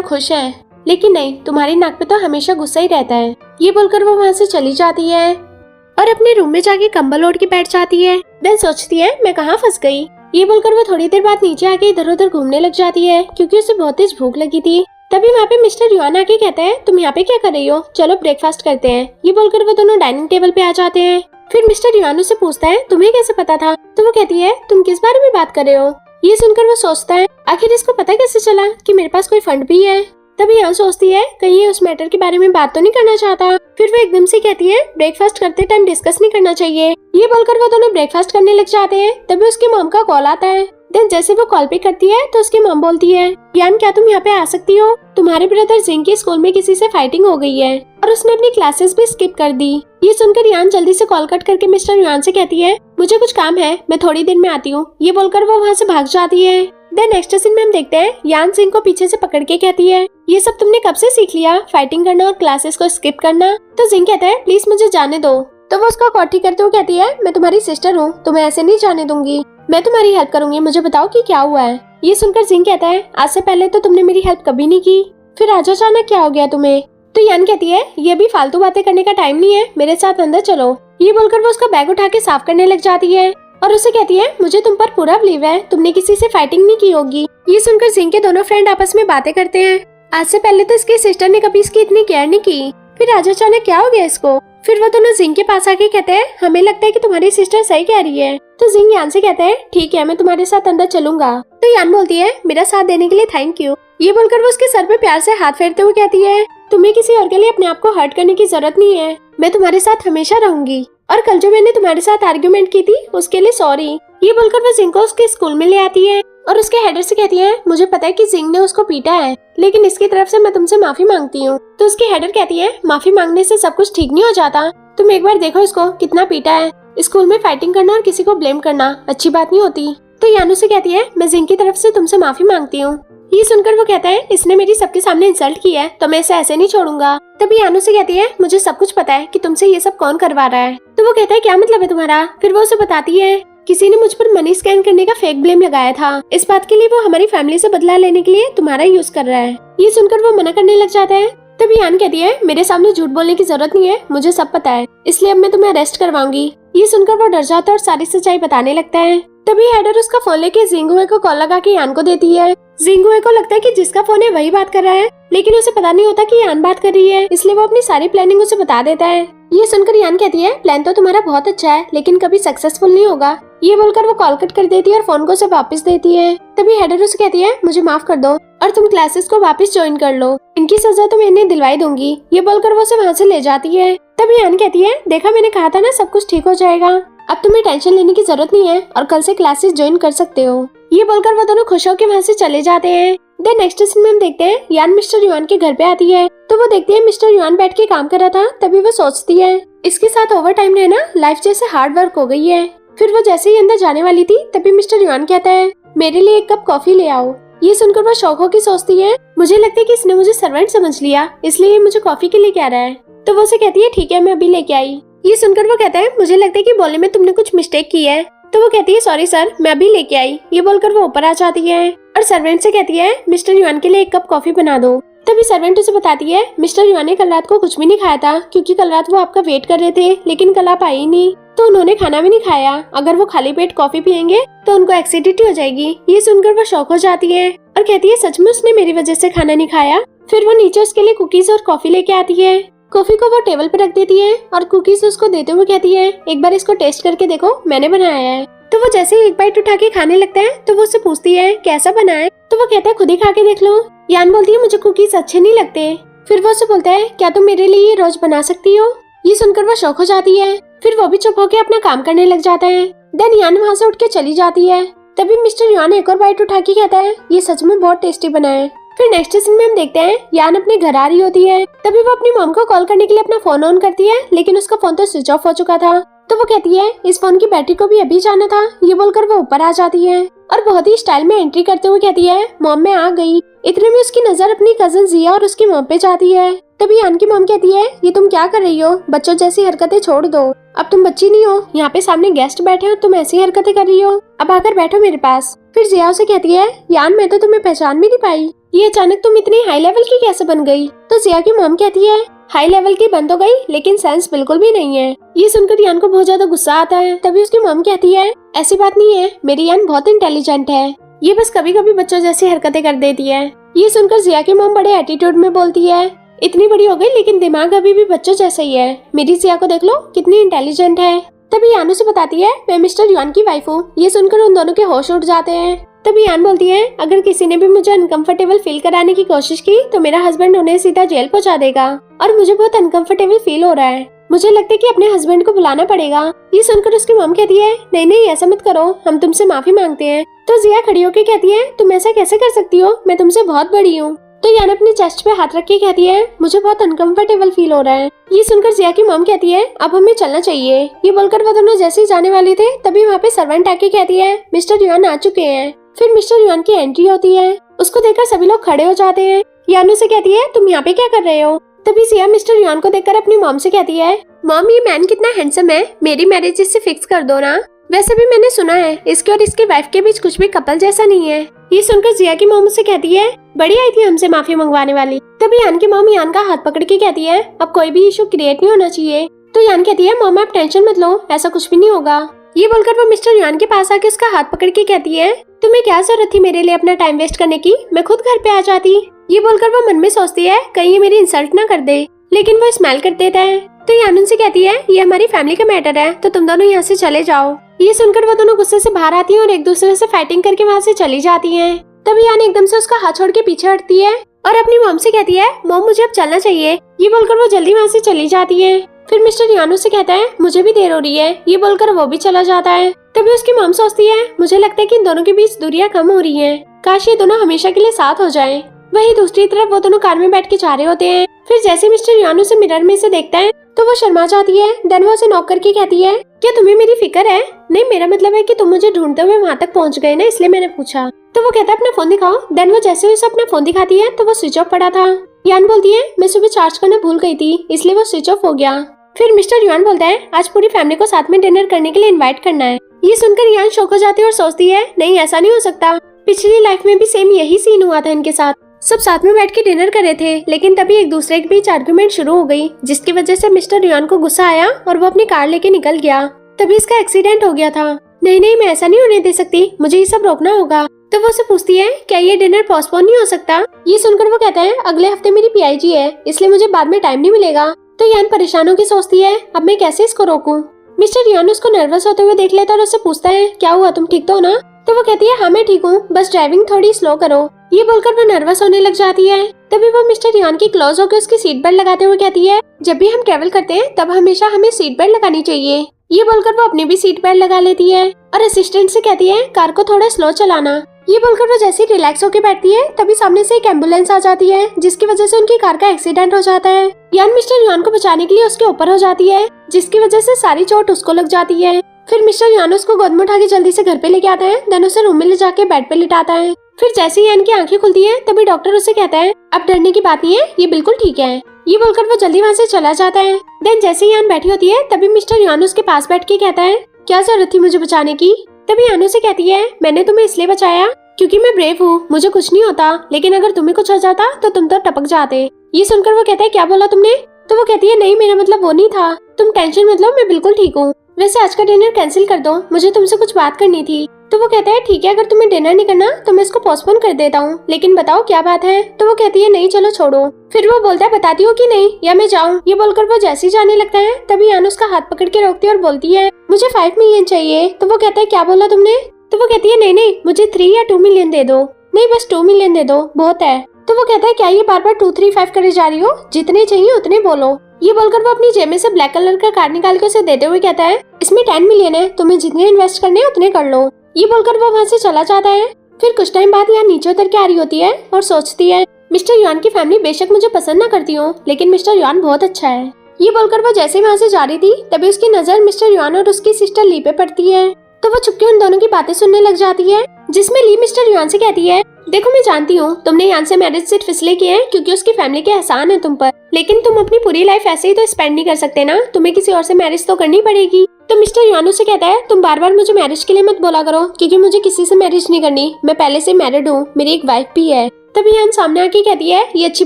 खुश हैं। लेकिन नहीं, तुम्हारी नाक पे तो हमेशा गुस्सा ही रहता है। ये बोलकर वो वहाँ से चली जाती है और अपने रूम में जाके कंबल ओढ़ के बैठ जाती है। देन सोचती है मैं कहाँ फंस गई। ये बोलकर वो थोड़ी देर बाद नीचे आके इधर उधर घूमने लग जाती है क्योंकि उसे बहुत तेज भूख लगी थी। तभी वहाँ पे मिस्टर युआन आके कहता है तुम यहाँ पे क्या कर रही हो, चलो ब्रेकफास्ट करते हैं। ये बोलकर वो दोनों डाइनिंग टेबल पे आ जाते हैं। फिर मिस्टर युआन से पूछता है तुम्हें कैसे पता था? तो वो कहती है तुम किस बारे में बात कर रहे हो? ये सुनकर वो सोचता है आखिर इसको पता कैसे चला कि मेरे पास कोई फंड भी है। तभी यहाँ सोचती है कहीं ये उस मैटर के बारे में बात तो नहीं करना चाहता। फिर वो एकदम से कहती है ब्रेकफास्ट करते टाइम डिस्कस नहीं करना चाहिए। ये बोलकर वो दोनों ब्रेकफास्ट करने लग जाते हैं। तभी उसकी मॉम का कॉल आता है। देन जैसे वो कॉल पे करती है तो उसकी मॉम बोलती है यान क्या तुम यहाँ पे आ सकती हो? तुम्हारे ब्रदर जिंग की स्कूल में किसी से फाइटिंग हो गई है और उसने अपनी क्लासेस भी स्किप कर दी। ये सुनकर यान जल्दी से कॉल कट करके मिस्टर युआन से कहती है मुझे कुछ काम है, मैं थोड़ी देर में आती हूँ। ये बोलकर वो वहाँ से भाग जाती है। देन नेक्स्ट सीन में हम देखते हैं यान जिंग को पीछे से पकड़ के कहती है ये सब तुमने कब से सीख लिया, फाइटिंग करना और क्लासेस को स्किप करना? तो जिंग कहता है प्लीज मुझे जाने दो। तो वो उसका कॉटी करते हुए कहती है मैं तुम्हारी सिस्टर हूँ, तुम्हें ऐसे नहीं जाने दूंगी, मैं तुम्हारी हेल्प करूंगी, मुझे बताओ कि क्या हुआ है। ये सुनकर जिंग कहता है आज से पहले तो तुमने मेरी हेल्प कभी नहीं की, फिर आज अचानक क्या हो गया तुम्हें? तो यान कहती है ये भी फालतू बातें करने का टाइम नहीं है, मेरे साथ अंदर चलो। ये बोलकर वो उसका बैग उठा के साफ करने लग जाती है और उसे कहती है मुझे तुम पर पूरा बिलीव है, तुमने किसी से फाइटिंग नहीं की होगी। ये सुनकर जिंग के दोनों फ्रेंड आपस में बातें करते हैं। आज से पहले तो इसकी सिस्टर ने कभी इसकी इतनी केयर नहीं की, फिर आज अचानक क्या हो गया इसको? फिर वो दोनों जिंग के पास आके कहते हैं हमें लगता है कि तुम्हारी सिस्टर सही कह रही है। तो जिंग यान से कहता है ठीक है मैं तुम्हारे साथ अंदर चलूंगा। तो यान बोलती है मेरा साथ देने के लिए थैंक यू। ये बोलकर वो उसके सर पे प्यार से हाथ फेरते हुए कहती है तुम्हें किसी और के लिए अपने आप को हर्ट करने की जरूरत नहीं है, मैं तुम्हारे साथ हमेशा रहूंगी और कल जो मैंने तुम्हारे साथ आर्ग्यूमेंट की थी उसके लिए सॉरी। ये बोलकर वो जिंग को उसके स्कूल में ले आती है और उसके हेडर से कहती है मुझे पता है कि जिंग ने उसको पीटा है, लेकिन इसकी तरफ से मैं तुमसे माफी मांगती हूँ। तो उसकी हेडर कहती है माफी मांगने से सब कुछ ठीक नहीं हो जाता, तुम एक बार देखो इसको कितना पीटा है। स्कूल में फाइटिंग करना और किसी को ब्लेम करना अच्छी बात नहीं होती। तो यानू से कहती है मैं जिंग की तरफ से तुमसे माफी मांगती हूँ। ये सुनकर वो कहता है इसने मेरी सबके सामने इंसल्ट की है तो मैं इसे ऐसे नहीं छोड़ूंगा। तभी यानू से कहती है मुझे सब कुछ पता है कि तुमसे ये सब कौन करवा रहा है। तो वो कहता है क्या मतलब है तुम्हारा? फिर वो उसे बताती है किसी ने मुझ पर मनी स्कैन करने का फेक ब्लेम लगाया था, इस बात के लिए वो हमारी फैमिली से बदला लेने के लिए तुम्हारा यूज कर रहा है। ये सुनकर वो मना करने लग जाता है। तभी यान कहती है मेरे सामने झूठ बोलने की जरूरत नहीं है, मुझे सब पता है, इसलिए अब मैं तुम्हें अरेस्ट करवाऊंगी। ये सुनकर वो डर जाता है और सारी सच्चाई बताने लगता है। तभी हेडर उसका फोन लेके जिंगुए को कॉल लगा के यान को देती है। जिंगुए को लगता है कि जिसका फोन है वही बात कर रहा है, लेकिन उसे पता नहीं होता कि यान बात कर रही है, इसलिए वो अपनी सारी प्लानिंग उसे बता देता है। ये सुनकर यान कहती है प्लान तो तुम्हारा बहुत अच्छा है लेकिन कभी सक्सेसफुल नहीं होगा। ये बोलकर वो कॉल कट कर देती है और फोन को उसे वापस देती है। तभी हेडर उसे कहती है मुझे माफ कर दो और तुम क्लासेस को वापस ज्वाइन कर लो, इनकी सजा तो मैं इन्हें दिलवाई दूंगी। ये बोलकर वो उसे वहाँ से ले जाती है। तभी यान कहती है देखा मैंने कहा था ना सब कुछ ठीक हो जाएगा, अब तुम्हें टेंशन लेने की जरूरत नहीं है और कल से क्लासेस ज्वाइन कर सकते हो। ये बोलकर वो दोनों खुश होकर वहाँ से चले जाते हैं। देन नेक्स्ट सीन में हम देखते हैं यान मिस्टर युआन के घर पे आती है तो वो देखती है मिस्टर युआन बैठ के काम कर रहा था। तभी वो सोचती है इसके साथ ओवर टाइम रहना लाइफ जैसे हार्ड वर्क हो गई है। फिर वो जैसे ही अंदर जाने वाली थी तभी मिस्टर युआन कहता है मेरे लिए एक कप कॉफी ले आओ। ये सुनकर वो शौक होकर सोचती है मुझे लगता है कि इसने मुझे सर्वेंट समझ लिया, इसलिए मुझे कॉफी के लिए क्या रहा है। तो वो उसे कहती है ठीक है मैं अभी लेके आई। ये सुनकर वो कहता है मुझे लगता है कि बोलने में तुमने कुछ मिस्टेक की है। तो वो कहती है सॉरी सर मैं अभी लेके आई। ये बोलकर वो ऊपर आ जाती है और सर्वेंट से कहती है मिस्टर युआन के लिए एक कप कॉफी बना दो। तभी सर्वेंट उसे बताती है मिस्टर युआन ने कल रात को कुछ भी नहीं खाया था क्योंकि कल रात वो आपका वेट कर रहे थे, लेकिन कल आप आई नहीं तो उन्होंने खाना भी नहीं खाया। अगर वो खाली पेट कॉफी पियेंगे तो उनको एसिडिटी हो जाएगी। ये सुनकर वो शॉक हो जाती है और कहती है सच में उसने मेरी वजह से खाना नहीं खाया। फिर वो नीचे उसके लिए कुकीज और कॉफी लेके आती है। कॉफी को वो टेबल पर रख देती है और कुकीज उसको देते हुए कहती है एक बार इसको टेस्ट करके देखो, मैंने बनाया है। तो वो जैसे ही एक बाइट उठा के खाने लगता है तो वो उससे पूछती है कैसा बना है। तो वो कहता है खुद ही खा के देख लो। यान बोलती है मुझे कुकीज अच्छे नहीं लगते। फिर वो उससे बोलता है क्या तुम मेरे लिए ये रोज बना सकती हो। ये सुनकर वो शौक हो जाती है। फिर वो भी चुप होकर अपना काम करने लग जाता है। देन यान वहाँ से उठ के चली जाती है। तभी मिस्टर युआन एक और बाइट उठा के कहता है ये सच में बहुत टेस्टी बना है। फिर नेक्स्ट सीन में हम देखते हैं यान अपने घर आ रही होती है। तभी वो अपनी मॉम को कॉल करने के लिए अपना फोन ऑन करती है, लेकिन उसका फोन तो स्विच ऑफ हो चुका था। तो वो कहती है इस फोन की बैटरी को भी अभी जाना था। ये बोलकर वो ऊपर आ जाती है और बहुत ही स्टाइल में एंट्री करते हुए कहती है मॉम मैं आ गई। इतने में उसकी नजर अपनी कजन जिया और उसकी मॉम पे जाती है। तभी यान की मॉम कहती है, ये तुम क्या कर रही हो, बच्चों जैसी हरकतें छोड़ दो, अब तुम बच्ची नहीं हो, यहाँ पे सामने गेस्ट बैठे हो, तुम ऐसी हरकतें कर रही हो, अब आकर बैठो मेरे पास। फिर जिया उसे कहती है, यान मैं तो तुम्हें पहचान भी नहीं पाई, ये अचानक तुम इतनी हाई लेवल की कैसे बन गई। तो जिया की मॉम कहती है, हाई लेवल की बन तो गई लेकिन सेंस बिल्कुल भी नहीं है। ये सुनकर यान को बहुत ज्यादा गुस्सा आता है। तभी उसकी मॉम कहती है, ऐसी बात नहीं है, मेरी यान बहुत इंटेलिजेंट है, ये बस कभी कभी बच्चों जैसी हरकतें कर देती है। ये सुनकर जिया की मॉम बड़े एटीट्यूड में बोलती है, इतनी बड़ी हो गई लेकिन दिमाग अभी भी बच्चों जैसा ही है, मेरी जिया को देख लो कितनी इंटेलिजेंट है। तभी यान उसे बताती है, मैं मिस्टर युआन की वाइफ हूँ। ये सुनकर उन दोनों के होश उड़ जाते हैं। तभी यान बोलती है, अगर किसी ने भी मुझे अनकंफर्टेबल फील कराने की कोशिश की तो मेरा हस्बैंड उन्हें सीधा जेल पहुंचा देगा और मुझे बहुत अनकंफर्टेबल फील हो रहा है, मुझे लगता है कि अपने हस्बैंड को बुलाना पड़ेगा। ये सुनकर उसकी मॉम कहती है, नहीं नहीं ऐसा मत करो, हम तुमसे माफी मांगते हैं। तो जिया खड़ी होकर कहती है, तुम ऐसा कैसे कर सकती हो, मैं तुमसे बहुत बड़ी हूँ। तो यान अपने चेस्ट पे हाथ रख के कहती है, मुझे बहुत अनकंफर्टेबल फील हो रहा है। ये सुनकर जिया की मॉम कहती है, अब हमें चलना चाहिए। ये बोलकर वो दोनों जैसे ही जाने वाले थे तभी वहाँ पे सर्वेंट आके कहती है, मिस्टर युआन आ चुके हैं। फिर मिस्टर युआन की एंट्री होती है। उसको देखकर सभी लोग खड़े हो जाते हैं। यान उसे कहती है, तुम यहाँ पे क्या कर रहे हो। तभी जिया मिस्टर युआन को देखकर अपनी मॉम से कहती है, मॉम ये मैन कितना हैंडसम है, मेरी मैरिज इससे फिक्स कर दो ना। वैसे भी मैंने सुना है इसके और इसकी वाइफ के बीच कुछ भी कपल जैसा नहीं है। ये सुनकर जिया की मॉम से कहती है, बड़ी आई थी हमसे माफी मंगवाने वाली। तभी यान की मॉम यान का हाथ पकड़ के कहती है, अब कोई भी इशू क्रिएट नहीं होना चाहिए। तो यान कहती है, मॉम आप टेंशन मत लो, ऐसा कुछ भी नहीं होगा। ये बोलकर वो मिस्टर युआन के पास आके उसका हाथ पकड़ के कहती है, तुम्हें क्या जरूरत थी मेरे लिए अपना टाइम वेस्ट करने की, मैं खुद घर पे आ जाती। ये बोलकर वो मन में सोचती है, कहीं ये मेरी इंसल्ट ना कर दे, लेकिन वो स्माइल कर देता है। तो यान उनसे कहती है, ये हमारी फैमिली का मैटर है, तो तुम दोनों यहाँ से चले जाओ। ये सुनकर वो दोनों गुस्से से बाहर आती हैं और एक दूसरे से फाइटिंग करके वहाँ से चली जाती हैं। तभी यान एकदम से उसका हाथ छोड़ के पीछे हटती है और अपनी मॉम से कहती है, मॉम मुझे अब चलना चाहिए। ये बोलकर वो जल्दी वहाँ से चली जाती है। फिर मिस्टर यान से कहता है, मुझे भी देर हो रही है। ये बोलकर वो भी चला जाता है। तभी उसकी मॉम सोचती है, मुझे लगता है कि इन दोनों के बीच दूरियां कम हो रही हैं, काश ये दोनों हमेशा के लिए साथ हो जाएं। वहीं दूसरी तरफ वो दोनों कार में बैठ के जा रहे होते हैं। फिर जैसे मिस्टर यान उसे मिरर में से देखता है तो वो शर्मा जाती है। देन वो उसे नॉक करके कहती है, क्या तुम्हें मेरी फिक्र है। नहीं मेरा मतलब है कि तुम मुझे ढूंढते हुए वहाँ तक पहुँच गए ना, इसलिए मैंने पूछा। तो वो कहता है, अपना फोन दिखाओ। देन वो जैसे उसे अपना फोन दिखाती है तो वो स्विच ऑफ पड़ा था। यान बोलती है, मैं सुबह चार्ज करना भूल गई थी इसलिए वो स्विच ऑफ हो गया। फिर मिस्टर युआन बोलता है, आज पूरी फैमिली को साथ में डिनर करने के लिए इनवाइट करना है। ये सुनकर यान शॉक हो जाती है और सोचती है, नहीं ऐसा नहीं हो सकता, पिछली लाइफ में भी सेम यही सीन हुआ था इनके साथ। सब साथ में बैठ के डिनर कर रहे थे, लेकिन तभी एक दूसरे के बीच आर्गुमेंट शुरू हो गई, जिसकी वजह से मिस्टर युआन को गुस्सा आया और वो अपनी कार लेके निकल गया। तभी इसका एक्सीडेंट हो गया था। नहीं नहीं मैं ऐसा नहीं होने दे सकती, मुझे ये सब रोकना होगा। तो वो उसे पूछती है, क्या ये डिनर पोस्टपोन नहीं हो सकता। ये सुनकर वो कहता है, अगले हफ्ते मेरी PIG है, इसलिए मुझे बाद में टाइम नहीं मिलेगा। तो यान परेशान होकर सोचती है, अब मैं कैसे इसको रोकूं। मिस्टर यान उसको नर्वस होते हुए देख लेता और उससे पूछता है, क्या हुआ, तुम ठीक तो हो ना। तो वो कहती है, हाँ मैं ठीक हूँ, बस ड्राइविंग थोड़ी स्लो करो। ये बोलकर वो नर्वस होने लग जाती है। तभी वो मिस्टर यान की क्लोज होकर उसकी सीट बेल्ट लगाते हुए कहती है, जब भी हम ट्रेवल करते हैं तब हमेशा हमें सीट बेल्ट लगानी चाहिए। ये बोलकर वो अपनी भी सीट बेल्ट लगा लेती है और असिस्टेंट से कहती है, कार को थोड़ा स्लो चलाना। ये बोलकर वो जैसे ही रिलैक्स होकर बैठती है तभी सामने से एक एम्बुलेंस आ जाती है, जिसकी वजह से उनकी कार का एक्सीडेंट हो जाता है। यान मिस्टर यान को बचाने के लिए उसके ऊपर हो जाती है, जिसकी वजह से सारी चोट उसको लग जाती है। फिर मिस्टर यान उसको गोद में उठा के जल्दी से घर पे लेके आता है। देन उसे रूम में ले जाके बेड पे लिटाता है। फिर जैसे ही यान की आंखें खुलती है तभी डॉक्टर उसे कहता है, अब डरने की बात नहीं है, ये बिल्कुल ठीक है। ये बोलकर वो जल्दी वहाँ से चला जाता है। देन जैसे ही यान बैठी होती है तभी मिस्टर यान उसके पास बैठ के कहता है, क्या जरूरत थी मुझे बचाने की। तभी यान उसे कहती है, मैंने तुम्हें इसलिए बचाया क्योंकि मैं ब्रेव हूँ, मुझे कुछ नहीं होता, लेकिन अगर तुम्हें कुछ हो जाता तो तुम तो टपक जाते। ये सुनकर वो कहता है, क्या बोला तुमने। तो वो कहती है, नहीं मेरा मतलब वो नहीं था, तुम टेंशन मत लो, मैं बिल्कुल ठीक हूँ। वैसे आज का डिनर कैंसिल कर दो, मुझे तुमसे कुछ बात करनी थी। तो वो कहता है, ठीक है, अगर तुम्हें डिनर नहीं करना तो मैं इसको पोस्टपोन कर देता हूँ, लेकिन बताओ क्या बात है। तो वो कहती है, नहीं चलो छोड़ो। फिर वो बोलता है, बताती हो कि नहीं या मैं जाऊँ। ये बोलकर वो जैसे ही जाने लगता है तभी यान उसका हाथ पकड़ के रोकती है और बोलती है, मुझे 5 मिलियन चाहिए। तो वो कहता है, क्या बोला तुमने। तो वो कहती है, नहीं नहीं मुझे 3 या 2 मिलियन दे दो। नहीं बस 2 मिलियन दे दो, बहुत है। तो वो कहता है, क्या ये बार बार 2, 3, 5 करे जा रही हो, जितने चाहिए उतने बोलो। ये बोलकर वो अपनी जेब में से ब्लैक कलर का कार्ड निकाल के उसे देते हुए कहता है, इसमें 10 मिलियन है, तुम्हें जितने इन्वेस्ट करने हैं उतने कर लो। ये बोलकर वो वहाँ से चला जाता है। फिर कुछ टाइम बाद यहाँ नीचे उतर के आ रही होती है और सोचती है, मिस्टर युआन की फैमिली बेशक मुझे पसंद न करती हो, लेकिन मिस्टर युआन बहुत अच्छा है। ये बोलकर वो जैसे वहाँ से जा रही थी तभी उसकी नजर मिस्टर युआन और उसकी सिस्टर ली पे पड़ती है। तो वो चुपके उन दोनों की बातें सुनने लग जाती है। जिसमें ली मिस्टर युआन से कहती है, देखो मैं जानती हूँ तुमने यान से मैरिज सिर्फ इसलिए किया है क्योंकि उसकी फैमिली के एहसान है तुम पर, लेकिन तुम अपनी पूरी लाइफ ऐसे ही तो स्पेंड नहीं कर सकते ना, तुम्हें किसी और से मैरिज तो करनी पड़ेगी। तो मिस्टर युआन से कहता है, तुम बार बार मुझे मैरिज के लिए मत बोला करो क्योंकि मुझे किसी से मैरिज नहीं करनी, मैं पहले से मैरिड हूँ, मेरी एक वाइफ भी है। तभी यान सामने आके कहती है, ये अच्छी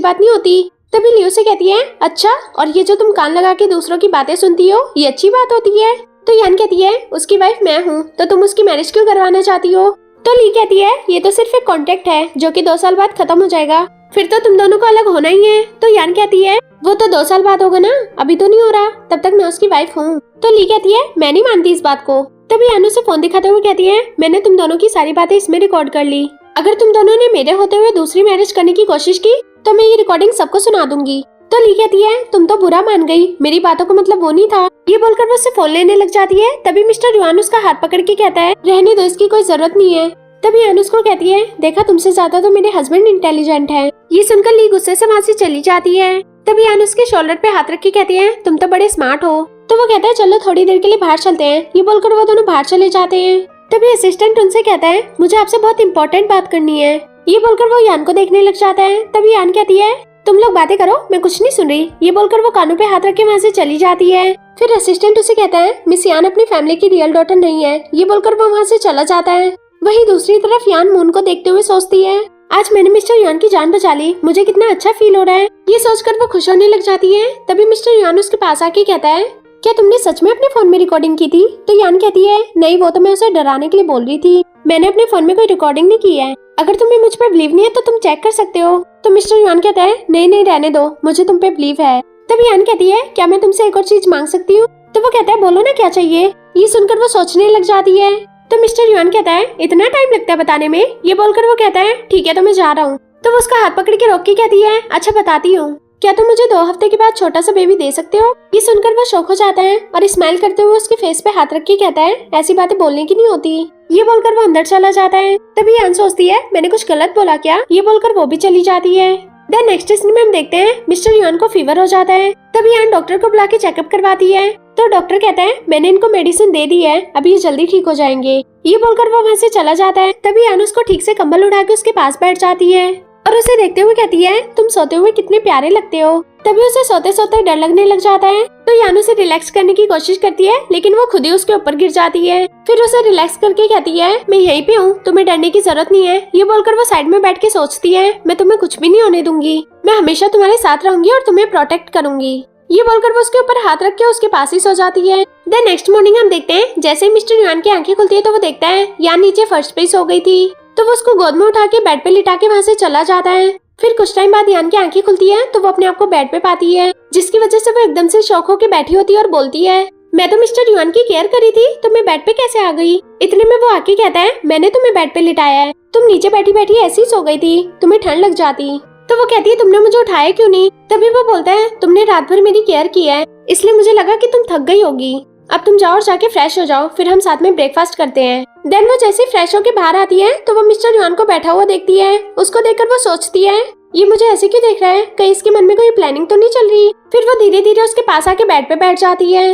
बात नहीं होती। तभी लियो से कहती है, अच्छा, और ये जो तुम कान लगा के दूसरों की बातें सुनती हो ये अच्छी बात होती है। तो यान कहती है, उसकी वाइफ मैं हूँ तो तुम उसकी मैरिज क्यों करवाना चाहती हो। तो ली कहती है, ये तो सिर्फ एक कॉन्ट्रैक्ट है जो कि 2 साल बाद खत्म हो जाएगा, फिर तो तुम दोनों को अलग होना ही है। तो यान कहती है, वो तो 2 साल बाद होगा ना, अभी तो नहीं हो रहा, तब तक मैं उसकी वाइफ हूँ। तो ली कहती है, मैं नहीं मानती इस बात को। तभी यान उसे फोन दिखाते हुए कहती है, मैंने तुम दोनों की सारी बातें इसमें रिकॉर्ड कर ली, अगर तुम दोनों ने मेरे होते हुए दूसरी मैरिज करने की कोशिश की तो मैं ये रिकॉर्डिंग सबको सुना दूंगी। तो ली कहती है, तुम तो बुरा मान गई, मेरी बातों का मतलब वो नहीं था। ये बोलकर वो उससे फोन लेने लग जाती है। तभी मिस्टर युआन उसका हाथ पकड़ के कहता है, रहने दो, इसकी कोई जरूरत नहीं है। तभी यान उसको कहती है, देखा तुमसे ज्यादा तो मेरे हस्बैंड इंटेलिजेंट है। ये सुनकर ली गुस्से से वहाँ से चली जाती है। तभी यान उसके शोल्डर पे हाथ रख के कहती है, तुम तो बड़े स्मार्ट हो। तो वो कहता है, चलो थोड़ी देर के लिए बाहर चलते हैं। ये बोलकर वो दोनों बाहर चले जाते हैं। तभी असिस्टेंट उनसे कहता है, मुझे आपसे बहुत इंपॉर्टेंट बात करनी है। ये बोलकर वो यान को देखने लग जाता है। तभी यान कहती है, तुम लोग बातें करो, मैं कुछ नहीं सुन रही। ये बोलकर वो कानों पे हाथ रख के वहाँ से चली जाती है। फिर असिस्टेंट उसे कहता है, मिस यान अपनी फैमिली की रियल डॉटर नहीं है। ये बोलकर वो वहाँ से चला जाता है। वहीं दूसरी तरफ यान मून को देखते हुए सोचती है, आज मैंने मिस्टर युआन की जान बचा ली, मुझे कितना अच्छा फील हो रहा है। ये सोचकर वो खुश होने लग जाती है। तभी मिस्टर युआन उसके पास आके कहता है, क्या तुमने सच में अपने फोन में रिकॉर्डिंग की थी। तो यान कहती है, नहीं, वो तो मैं उसे डराने के लिए बोल रही थी, मैंने अपने फोन में कोई रिकॉर्डिंग नहीं की है, अगर तुम्हें मुझ पर बिलीव नहीं है तो तुम चेक कर सकते हो। तो मिस्टर युआन कहता है, नहीं नहीं, रहने दो, मुझे तुम पे बिलीव है। तभी यान कहती है, क्या मैं तुमसे एक और चीज मांग सकती हूँ। तो वो कहता है, बोलो ना क्या चाहिए। ये सुनकर वो सोचने लग जाती है। तो मिस्टर युआन कहता है, इतना टाइम लगता है बताने में। ये बोलकर वो कहता है, ठीक है तो मैं जा रहा हूँ। तो वो उसका हाथ पकड़ के रोक के कहती है, अच्छा बताती हूँ, क्या तुम मुझे 2 हफ्ते के बाद छोटा सा बेबी दे सकते हो। ये सुनकर वो शौक हो जाता है और स्माइल करते हुए उसके फेस पे हाथ रख के कहता है, ऐसी बातें बोलने की नहीं होती। ये बोलकर वो अंदर चला जाता है। तभी यान सोचती है, मैंने कुछ गलत बोला क्या। ये बोलकर वो भी चली जाती है। देन नेक्स्ट सीन में हम देखते हैं मिस्टर युआन को फीवर हो जाता है। तभी यान डॉक्टर को बुला के चेकअप करवाती है। तो डॉक्टर कहता है, मैंने इनको मेडिसिन दे दी है, अभी ये जल्दी ठीक हो जाएंगे। ये बोलकर वो वहाँ से चला जाता है। तभी यान उसको ठीक से कंबल उड़ा के उसके पास बैठ जाती है और उसे देखते हुए कहती है, तुम सोते हुए कितने प्यारे लगते हो। तभी उसे सोते सोते डर लगने लग जाता है। तो यान उसे रिलैक्स करने की कोशिश करती है, लेकिन वो खुद ही उसके ऊपर गिर जाती है। फिर उसे रिलैक्स करके कहती है, मैं यहीं पे हूँ, तुम्हें डरने की जरूरत नहीं है। ये बोलकर वो साइड में बैठ के सोचती है, मैं तुम्हें कुछ भी नहीं होने दूंगी, मैं हमेशा तुम्हारे साथ रहूंगी और तुम्हें प्रोटेक्ट करूंगी। ये बोलकर वो उसके ऊपर हाथ रख के उसके पास ही सो जाती है। देन नेक्स्ट मॉर्निंग हम देखते हैं जैसे ही मिस्टर युआन की आंखें खुलती है तो वो देखता है यान नीचे फर्श पे ही सो गई थी। तो वो उसको गोद में उठा के बेड पे लिटा के वहाँ से चला जाता है। फिर कुछ टाइम बाद यान की आंखें खुलती है तो वो अपने आप को बेड पे पाती है, जिसकी वजह से वो एकदम से शॉक होकर बैठी होती है और बोलती है, मैं तो मिस्टर युआन की केयर करी थी तो मैं बेड पे कैसे आ गई। इतने में वो आके कहता है, मैंने तुम्हें बेड पे लिटाया है, तुम नीचे बैठी बैठी ऐसे ही सो गई थी, तुम्हें ठंड लग जाती। तो वो कहती है, तुमने मुझे उठाया क्यों नहीं। तभी वो बोलता है, तुमने रात भर मेरी केयर की है इसलिए मुझे लगा कि तुम थक गई होगी, अब तुम जाओ और जाके फ्रेश हो जाओ, फिर हम साथ में ब्रेकफास्ट करते हैं। देन वो जैसे फ्रेश होके बाहर आती है तो वो मिस्टर युआन को बैठा हुआ देखती है। उसको देखकर वो सोचती है, ये मुझे ऐसे क्यों देख रहा है, कहीं इसके मन में कोई प्लानिंग तो नहीं चल रही। फिर वो धीरे धीरे उसके पास आके बेड पे बैठ जाती है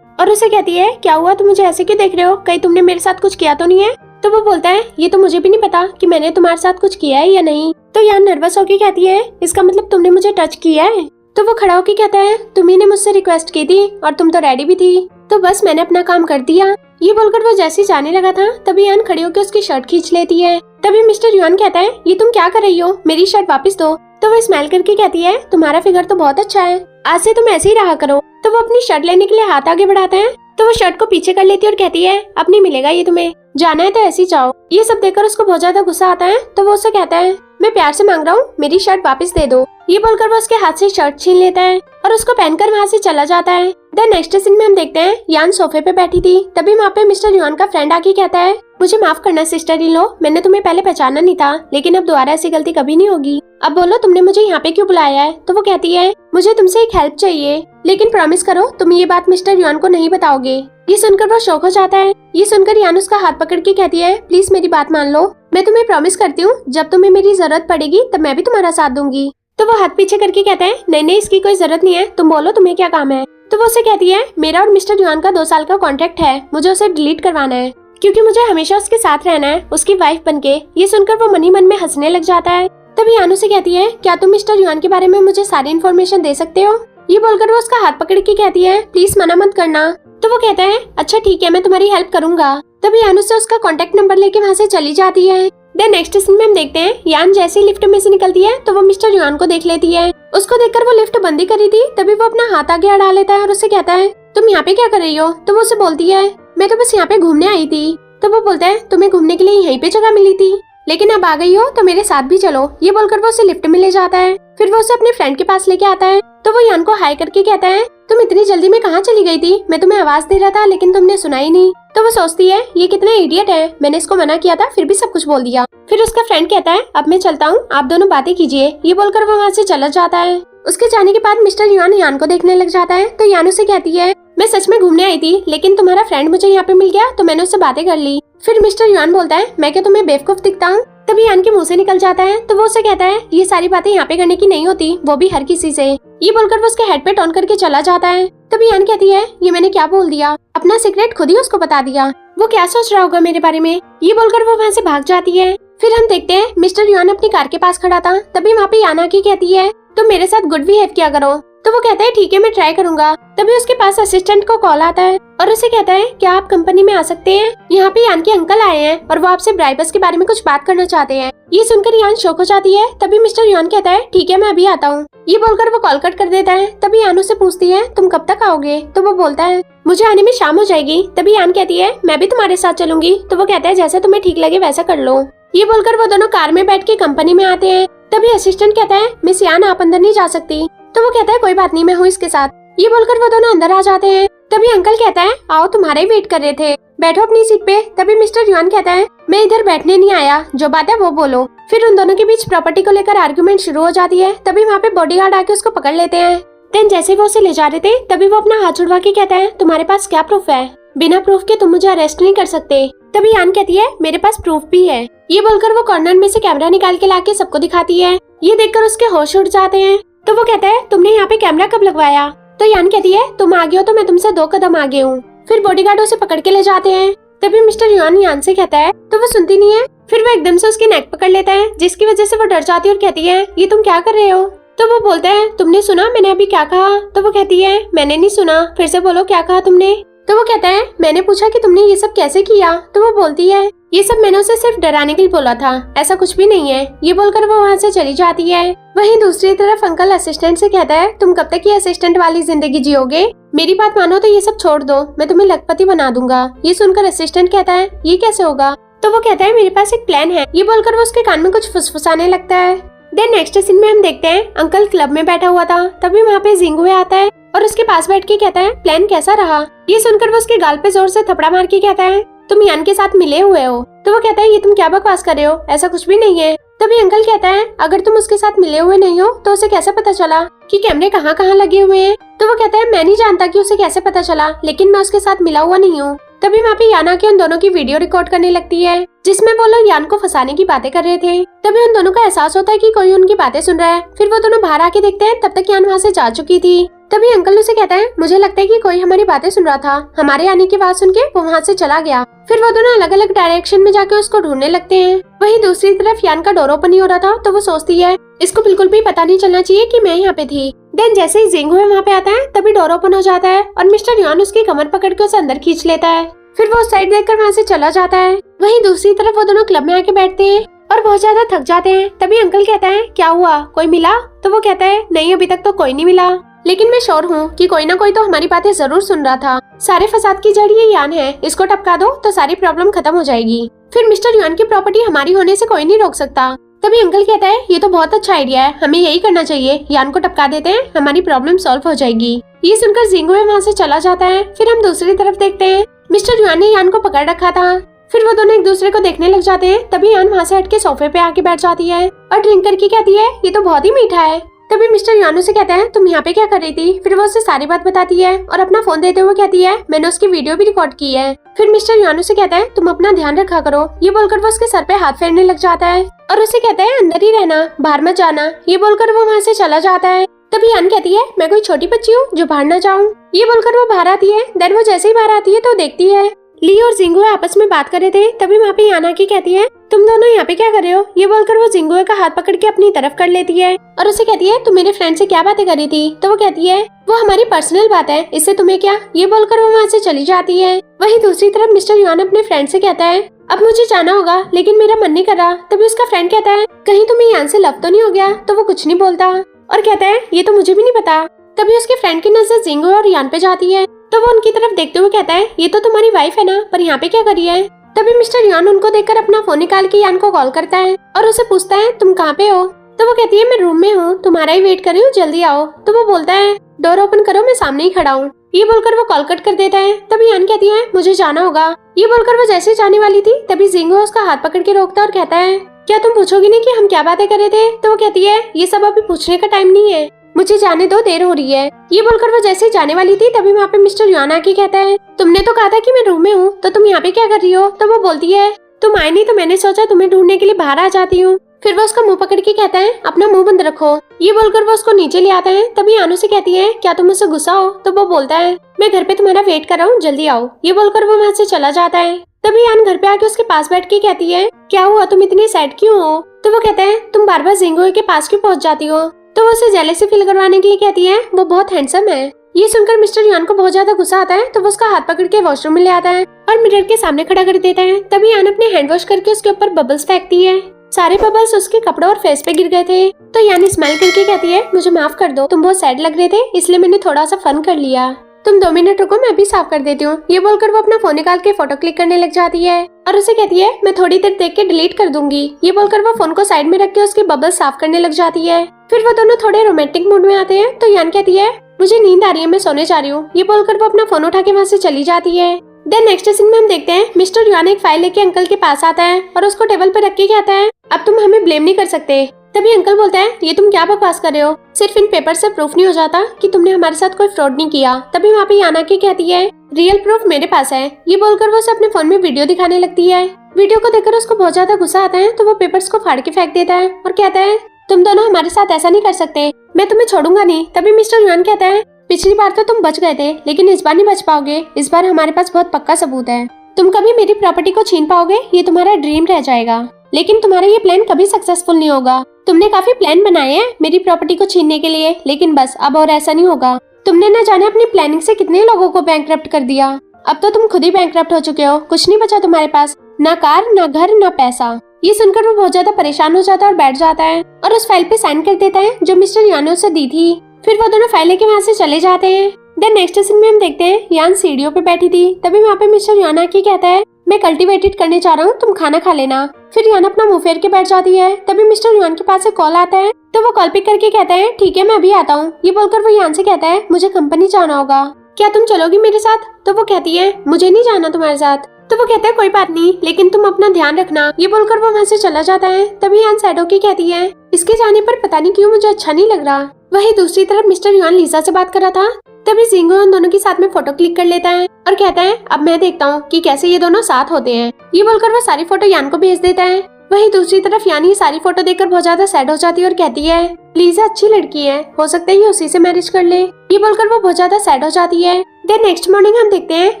और उसे कहती है, क्या हुआ, तुम मुझे ऐसे क्यों देख रहे हो, कहीं तुमने मेरे साथ कुछ किया तो नहीं है। तो वो बोलता है, ये तो मुझे भी नहीं पता कि मैंने तुम्हारे साथ कुछ किया है या नहीं। तो यान नर्वस होके कहती है, इसका मतलब तुमने मुझे टच किया है। तो वो खड़ा होके कहता है, तुम्ही ने मुझसे रिक्वेस्ट की थी और तुम तो रेडी भी थी, तो बस मैंने अपना काम कर दिया। ये बोलकर वो जैसे जाने लगा था तभी यान खड़ी होकर उसकी शर्ट खींच लेती है। तभी मिस्टर युआन कहता है, ये तुम क्या कर रही हो, मेरी शर्ट वापस दो। तो वो स्माइल करके कहती है, तुम्हारा फिगर तो बहुत अच्छा है, आज से तुम ऐसे ही रहा करो। तो वो अपनी शर्ट लेने के लिए हाथ आगे बढ़ाता है तो वो शर्ट को पीछे कर लेती है और कहती है, अब नहीं मिलेगा ये तुम्हें, जाना है तो ऐसे ही जाओ। ये सब देखकर उसको बहुत ज्यादा गुस्सा आता है तो वो उससे कहता है, मैं प्यार से मांग रहा हूँ, मेरी शर्ट वापस दे दो। ये बोलकर वो उसके हाथ से शर्ट छीन लेता है और उसको पहनकर वहाँ से चला जाता है। देन नेक्स्ट सीन में हम देखते हैं यान सोफे पे बैठी थी। तभी वहाँ पे मिस्टर युआन का फ्रेंड आके कहता है, मुझे माफ करना सिस्टर इन लॉ, मैंने तुम्हें पहले पहचाना नहीं था, लेकिन अब दोबारा ऐसी गलती कभी नहीं होगी। अब बोलो तुमने मुझे यहाँ पे क्यों बुलाया है। तो वो कहती है, मुझे तुमसे एक हेल्प चाहिए, लेकिन प्रॉमिस करो तुम ये बात मिस्टर युआन को नहीं बताओगे। ये सुनकर वो शॉक हो जाता है। ये सुनकर यान उसका हाथ पकड़ के कहती है, प्लीज मेरी बात मान लो, मैं तुम्हें प्रॉमिस करती हूँ जब तुम्हें मेरी जरूरत पड़ेगी तब मैं भी तुम्हारा साथ दूंगी। तो वो हाथ पीछे करके कहता है, नहीं नहीं, इसकी कोई जरूरत नहीं है, तुम बोलो तुम्हें क्या काम है। तो वो उसे कहती है, मेरा और मिस्टर युआन का 2 साल का कॉन्ट्रैक्ट है, मुझे उसे डिलीट करवाना है। क्योंकि मुझे हमेशा उसके साथ रहना है, उसकी वाइफ बनके। ये सुनकर वो मन ही मन में हंसने लग जाता है। तभी यान उसे कहती है, क्या तुम मिस्टर युआन के बारे में मुझे सारी इन्फॉर्मेशन दे सकते हो? ये बोलकर वो उसका हाथ पकड़ के कहती है, प्लीज मना मत करना। तो वो कहता है, अच्छा ठीक है, मैं तुम्हारी हेल्प करूंगा। तभी यान उससे उसका कॉन्टेक्ट नंबर लेके वहाँ से चली जाती है। देन नेक्स्ट सीन में हम देखते हैं, यान जैसे ही लिफ्ट में से निकलती है तो वो मिस्टर युआन को देख लेती है। उसको देखकर वो लिफ्ट बंद ही करी थी। तभी वो अपना हाथ आगे अड़ा लेता है और उससे कहता है, तुम यहाँ पे क्या कर रही हो? तो वो उसे बोलती है, मैं तो बस यहाँ पे घूमने आई थी। तो वो बोलता है, तुम्हें घूमने के लिए यहीं पे जगह मिली थी, लेकिन अब आ गई हो तो मेरे साथ भी चलो। ये बोलकर वो उसे लिफ्ट में ले जाता है। फिर वो उसे अपने फ्रेंड के पास लेके आता है। तो वो यान को हाई करके कहता है, तुम इतनी जल्दी में कहाँ चली गई थी? मैं तुम्हें आवाज दे रहा था लेकिन तुमने सुना ही नहीं। तो वो सोचती है, ये कितना इडियट है, मैंने इसको मना किया था फिर भी सब कुछ बोल दिया। फिर उसका फ्रेंड कहता है, अब मैं चलता हूँ, आप दोनों बातें कीजिए। ये बोलकर वो वहाँ से चला जाता है। उसके जाने के बाद मिस्टर युआन यान को देखने लग जाता है। तो यान उसे कहती है, मैं सच में घूमने आई थी, लेकिन तुम्हारा फ्रेंड मुझे यहाँ पे मिल गया तो मैंने उससे बातें कर ली। फिर मिस्टर युआन बोलता है, मैं क्या तुम्हें बेवकूफ दिखता हूँ? तभी यान के मुंह से निकल जाता है। तो वो उसे कहता है, ये सारी बातें यहाँ पे करने की नहीं होती, वो भी हर किसी से। ये बोलकर वो उसके हेड पे टॉन करके चला जाता है। तभी यान कहती है, ये मैंने क्या बोल दिया, अपना सीक्रेट खुद ही उसको बता दिया, वो क्या सोच रहा होगा मेरे बारे में। ये बोलकर वो वहाँ से भाग जाती है। फिर हम देखते हैं मिस्टर युआन अपनी कार के पास खड़ा था। तभी वहाँ पे यान आके कहती है, तुम मेरे साथ गुड बिहेव किया करो। तो वो कहता है, ठीक है मैं ट्राई करूंगा। तभी उसके पास असिस्टेंट को कॉल आता है और उसे कहता है, क्या आप कंपनी में आ सकते हैं? यहाँ पे यान के अंकल आए हैं और वो आपसे ब्राइबस के बारे में कुछ बात करना चाहते हैं। ये सुनकर यान शॉक हो जाती है। तभी मिस्टर युआन कहता है, ठीक है मैं अभी आता हूँ। ये बोलकर वो कॉल कट कर देता है। तभी यान उससे पूछती है, तुम कब तक आओगे? तो वो बोलता है, मुझे आने में शाम हो जाएगी। तभी यान कहती है, मैं भी तुम्हारे साथ चलूंगी। तो वो कहता है, जैसा तुम्हें ठीक लगे वैसा कर लो। ये बोलकर वो दोनों कार में बैठ के कंपनी में आते हैं। तभी असिस्टेंट कहता है, मिस यान आप अंदर नहीं जा सकती। तो वो कहता है, कोई बात नहीं, मैं हूँ इसके साथ। ये बोलकर वो दोनों अंदर आ जाते हैं। तभी अंकल कहता है, आओ तुम्हारे ही वेट कर रहे थे, बैठो अपनी सीट पे। तभी मिस्टर युआन कहता है, मैं इधर बैठने नहीं आया, जो बात है वो बोलो। फिर उन दोनों के बीच प्रॉपर्टी को लेकर आर्गुमेंट शुरू हो जाती है। तभी वहाँ पे बॉडीगार्ड आके उसको पकड़ लेते हैं। देन जैसे वो उसे ले जा रहे थे तभी वो अपना हाथ छुड़वा के कहता है, तुम्हारे पास क्या प्रूफ है? बिना प्रूफ के तुम मुझे अरेस्ट नहीं कर सकते। तभी यान कहती है, मेरे पास प्रूफ भी है। ये बोलकर वो कॉर्नर में से कैमरा निकाल के लाके सबको दिखाती है। ये देखकर उसके होश उड़ जाते हैं। तो वो कहता है, तुमने यहाँ पे कैमरा कब लगवाया? तो यान कहती है, तुम आगे हो तो मैं तुमसे 2 कदम आगे हूँ। फिर बॉडीगार्ड उसे पकड़ के ले जाते हैं। तभी मिस्टर युआन यान से कहता है, तो वो सुनती नहीं है। फिर वो एकदम से उसकी नेक पकड़ लेता है, जिसकी वजह से वो डर जाती है और कहती है, ये तुम क्या कर रहे हो? तो वो बोलता है, तुमने सुना मैंने अभी क्या कहा? तो वो कहती है, मैंने नहीं सुना, फिर से बोलो क्या कहा तुमने? तो वो कहता है, मैंने पूछा कि तुमने ये सब कैसे किया? तो वो बोलती है, ये सब मैंने उसे सिर्फ डराने के लिए बोला था, ऐसा कुछ भी नहीं है। ये बोलकर वो वहाँ से चली जाती है। वहीं दूसरी तरफ अंकल असिस्टेंट से कहता है, तुम कब तक ये असिस्टेंट वाली जिंदगी जियोगे? मेरी बात मानो तो ये सब छोड़ दो, मैं तुम्हें लखपति बना दूंगा। ये सुनकर असिस्टेंट कहता है, ये कैसे होगा? तो वो कहता है, मेरे पास एक प्लान है। ये बोलकर वो उसके कान में कुछ फुसफुसाने लगता है। देन नेक्स्ट सीन में हम देखते हैं, अंकल क्लब में बैठा हुआ था। तभी वहाँ पे जिंगुए आता है और उसके पास बैठ के कहता है, प्लान कैसा रहा? ये सुनकर वो उसके गाल पे जोर से थपड़ा मार के कहता है, तुम यान के साथ मिले हुए हो। तो वो कहता है, ये तुम क्या बकवास कर रहे हो, ऐसा कुछ भी नहीं है। तभी अंकल कहता है, अगर तुम उसके साथ मिले हुए नहीं हो तो उसे कैसे पता चला कि कैमरे कहाँ कहाँ लगे हुए हैं? तो वो कहता है, मैं नहीं जानता कि उसे कैसे पता चला, लेकिन मैं उसके साथ मिला हुआ नहीं हूँ। तभी वहाँ पे यान आके उन दोनों की वीडियो रिकॉर्ड करने लगती है, जिसमें वो लोग यान को फंसाने की बातें कर रहे थे। तभी उन दोनों का एहसास होता है कि कोई उनकी बातें सुन रहा है। फिर वो दोनों बाहर आके देखते हैं, तब तक यान वहाँ से जा चुकी थी। तभी अंकल उसे कहता है, मुझे लगता है कि कोई हमारी बातें सुन रहा था, हमारे आने की आवाज सुन के वो वहाँ से चला गया। फिर वो दोनों अलग अलग डायरेक्शन में जाके उसको ढूंढने लगते हैं। वहीं दूसरी तरफ यान का डोर ओपन नहीं हो रहा था, तो वो सोचती है, इसको बिल्कुल भी पता नहीं चलना चाहिए कि मैं यहाँ पे थी। देन जैसे ही जिंगुए वहाँ पे आता है तभी डोर ओपन हो जाता है और मिस्टर युआन उसकी कमर पकड़ के उसे अंदर खींच लेता है। फिर वो साइड देखकर वहाँ से चला जाता है। वहीं दूसरी तरफ वो दोनों क्लब में आके बैठते हैं और बहुत ज्यादा थक जाते हैं। तभी अंकल कहता है, क्या हुआ, कोई मिला? तो वो कहता है, नहीं अभी तक तो कोई नहीं मिला, लेकिन मैं श्योर हूँ कि कोई ना कोई तो हमारी बातें जरूर सुन रहा था। सारे फसाद की जड़ ये यान है, इसको टपका दो तो सारी प्रॉब्लम खत्म हो जाएगी। फिर मिस्टर युआन की प्रॉपर्टी हमारी होने से कोई नहीं रोक सकता। तभी अंकल कहता है, ये तो बहुत अच्छा आइडिया है, हमें यही करना चाहिए, यान को टपका देते हैं, हमारी प्रॉब्लम सॉल्व हो जाएगी। ये सुनकर जिंगुए वहाँ से चला जाता है। फिर हम दूसरी तरफ देखते हैं, मिस्टर युआन ने यान को पकड़ रखा था। फिर वो दोनों एक दूसरे को देखने लग जाते हैं। तभी यान वहाँ से हट के सोफे पे आके बैठ जाती है और ड्रिंक करके कहती है, ये तो बहुत ही मीठा है। तभी मिस्टर युआन से कहता है, तुम यहाँ पे क्या कर रही थी? फिर वो उससे सारी बात बताती है और अपना फोन देते हुए कहती है, मैंने उसकी वीडियो भी रिकॉर्ड की है। फिर मिस्टर युआन से कहता है, तुम अपना ध्यान रखा करो। ये बोलकर वो उसके सर पे हाथ फेरने लग जाता है और उसे कहता है, अंदर ही रहना, बाहर मत जाना। ये बोलकर वो वहाँ से चला जाता है। तभी यान कहती है, मैं कोई छोटी बच्ची हूँ जो बाहर न जाऊँ। ये बोलकर वो बाहर आती है। देन वो जैसे ही बाहर आती है तो देखती है ली और जिंगुए आपस में बात कर रहे थे, तभी वहाँ पे यान आके कहती है तुम दोनों यहाँ पे क्या कर रहे हो। ये बोलकर वो जिंगुए का हाथ पकड़ के अपनी तरफ कर लेती है और उसे कहती है तुम मेरे फ्रेंड से क्या बातें करी थी। तो वो कहती है वो हमारी पर्सनल बात है, इससे तुम्हें क्या। ये बोलकर वो वहाँ से चली जाती है। वहीं दूसरी तरफ मिस्टर युआन अपने फ्रेंड से कहता है अब मुझे जाना होगा लेकिन मेरा मन नहीं कर रहा। तभी उसका फ्रेंड कहता है कहीं तुम्हें यान से लव तो नहीं हो गया। तो वो कुछ नहीं बोलता और कहता है ये तो मुझे भी नहीं पता। तभी उसके फ्रेंड की नजर जिंगुए और यान पे जाती है, तो वो उनकी तरफ देखते हुए कहता है ये तो तुम्हारी वाइफ है ना, पर यहाँ पे क्या करी है। तभी मिस्टर यान उनको देखकर अपना फोन निकाल के यान को कॉल करता है और उसे पूछता है तुम कहाँ पे हो। तो वो कहती है मैं रूम में हूँ, तुम्हारा ही वेट कर रही हूँ, जल्दी आओ। तो वो बोलता है डोर ओपन करो, मैं सामने ही खड़ा हूँ। ये बोलकर वो कॉल कट कर देता है। तभी यान कहती है मुझे जाना होगा। ये बोलकर वो जैसे जाने वाली थी तभी जिंगुए उसका हाथ पकड़ के रोकता और कहता है क्या तुम पूछोगी नहीं कि हम क्या बातें कर रहे थे। तो वो कहती है ये सब अभी पूछने का टाइम नहीं है, मुझे जाने दो, देर हो रही है। ये बोलकर वो जैसे जाने वाली थी तभी वहाँ पे मिस्टर युआन आके कहता है तुमने तो कहा था कि मैं रूम में हूँ, तो तुम यहाँ पे क्या कर रही हो। तो वो बोलती है तुम आए नहीं तो मैंने सोचा तुम्हें ढूंढने के लिए बाहर आ जाती हूँ। फिर वो उसका मुंह पकड़ के कहता है अपना मुंह बंद रखो। ये बोलकर वो उसको नीचे ले आता है। तभी यान से कहती है क्या तुम मुझसे गुस्सा हो। तो वो बोलता है मैं घर पे तुम्हारा वेट कर रहा हूँ, जल्दी आओ। ये बोलकर वो वहाँ से चला जाता है। तभी यान घर पे आके उसके पास बैठ के कहती है क्या हुआ, तुम इतने सैड क्यों हो। तो वो कहता है तुम बार बार जिंगुए के पास क्यों पहुँच जाती हो। तो वो उसे जेलसी फील करवाने के लिए कहती है वो बहुत हैंडसम है। ये सुनकर मिस्टर यान को बहुत ज्यादा गुस्सा आता है, तो वो उसका हाथ पकड़ के वॉशरूम में ले आता है और मिरर के सामने खड़ा कर देता है। तभी यान अपने हैंड वॉश करके उसके ऊपर बबल्स फेंकती है। सारे बबल्स उसके कपड़ों और फेस पे गिर गए थे। तो यान स्माइल करके कहती है मुझे माफ कर दो, तुम बहुत सैड लग रहे थे इसलिए मैंने थोड़ा सा फन कर लिया, तुम 2 मिनट रुको मैं भी साफ कर देती हूँ। ये बोलकर वो अपना फोन निकाल के फोटो क्लिक करने लग जाती है और उसे कहती है मैं थोड़ी देर देख के डिलीट कर दूंगी। ये बोलकर वो फोन को साइड में रख के उसके बबल्स साफ करने लग जाती है। फिर वो दोनों थोड़े रोमांटिक मूड में आते हैं। तो यान कहती है मुझे नींद आ रही है, मैं सोने जा रही हूँ। ये बोलकर वो अपना फोन उठा के वहाँ से चली जाती है। देन नेक्स्ट सीन में हम देखते हैं मिस्टर युआन एक फाइल लेके अंकल के पास आता है और उसको टेबल पर रख के कहता है अब तुम हमें ब्लेम नहीं कर सकते। तभी अंकल बोलता है ये तुम क्या बकवास कर रहे हो, सिर्फ इन पेपर से प्रूफ नहीं हो जाता कि तुमने हमारे साथ कोई फ्रॉड नहीं किया। तभी वहाँ पे याना की कहती है रियल प्रूफ मेरे पास है। ये बोलकर वो उसे अपने फोन में वीडियो दिखाने लगती है। वीडियो को देखकर उसको बहुत ज्यादा गुस्सा आता है, तो वो पेपर्स को फाड़ के फेंक देता है और कहता है तुम दोनों हमारे साथ ऐसा नहीं कर सकते, मैं तुम्हें छोड़ूंगा नहीं। तभी मिस्टर युआन कहता है पिछली बार तो तुम बच गए थे लेकिन इस बार नहीं बच पाओगे, इस बार हमारे पास बहुत पक्का सबूत है, तुम कभी मेरी प्रॉपर्टी को छीन पाओगे ये तुम्हारा ड्रीम रह जाएगा, लेकिन तुम्हारा ये प्लान कभी सक्सेसफुल नहीं होगा। तुमने काफी प्लान बनाए हैं मेरी प्रॉपर्टी को छीनने के लिए, लेकिन बस अब और ऐसा नहीं होगा। तुमने न जाने अपनी प्लानिंग से कितने लोगों को बैंकरप्ट कर दिया, अब तो तुम खुद ही बैंकरप्ट हो चुके हो, कुछ नहीं बचा तुम्हारे पास, ना कार ना घर ना पैसा। ये सुनकर वो बहुत ज्यादा परेशान हो जाता है और बैठ जाता है और उस फाइल पे साइन कर देता है जो मिस्टर यान ने उसे दी थी। फिर वो दोनों फाइल लेके वहाँ से चले जाते हैं। देन नेक्स्ट सीन में हम देखते हैं यान सीढ़ियों पे बैठी थी। तभी वहाँ पे मिस्टर यान आके कहता है मैं कल्टीवेटेड करने जा रहा हूँ, तुम खाना खा लेना। फिर यान अपना मुंह फेर के बैठ जाती है। तभी मिस्टर यान के पास से कॉल आता है, तो वो कॉल पिक करके कहता है ठीक है मैं अभी आता हूँ। ये बोलकर वो यान से कहता है मुझे कंपनी जाना होगा, क्या तुम चलोगी मेरे साथ। तो वो कहती है मुझे नहीं जाना तुम्हारे साथ। तो वो कहता है कोई बात नहीं, लेकिन तुम अपना ध्यान रखना। ये बोलकर वो वहाँ से चला जाता है। तभी यान सैड होके कहती है इसके जाने पर पता नहीं क्यों मुझे अच्छा नहीं लग रहा। वही दूसरी तरफ मिस्टर यान लीजा से बात कर रहा था। तभी जिंगो उन दोनों के साथ में फोटो क्लिक कर लेता है और कहता है अब मैं देखता हूँ कि कैसे ये दोनों साथ होते हैं। ये बोलकर वो सारी फोटो यान को भेज देता है। वही दूसरी तरफ यान ये सारी फोटो देखकर बहुत ज्यादा सैड हो जाती है और कहती है लीजा अच्छी लड़की है, हो सकता है ये उसी से मैरिज कर ले। ये बोलकर वो बहुत ज्यादा सैड हो जाती है। देन नेक्स्ट मॉर्निंग हम देखते हैं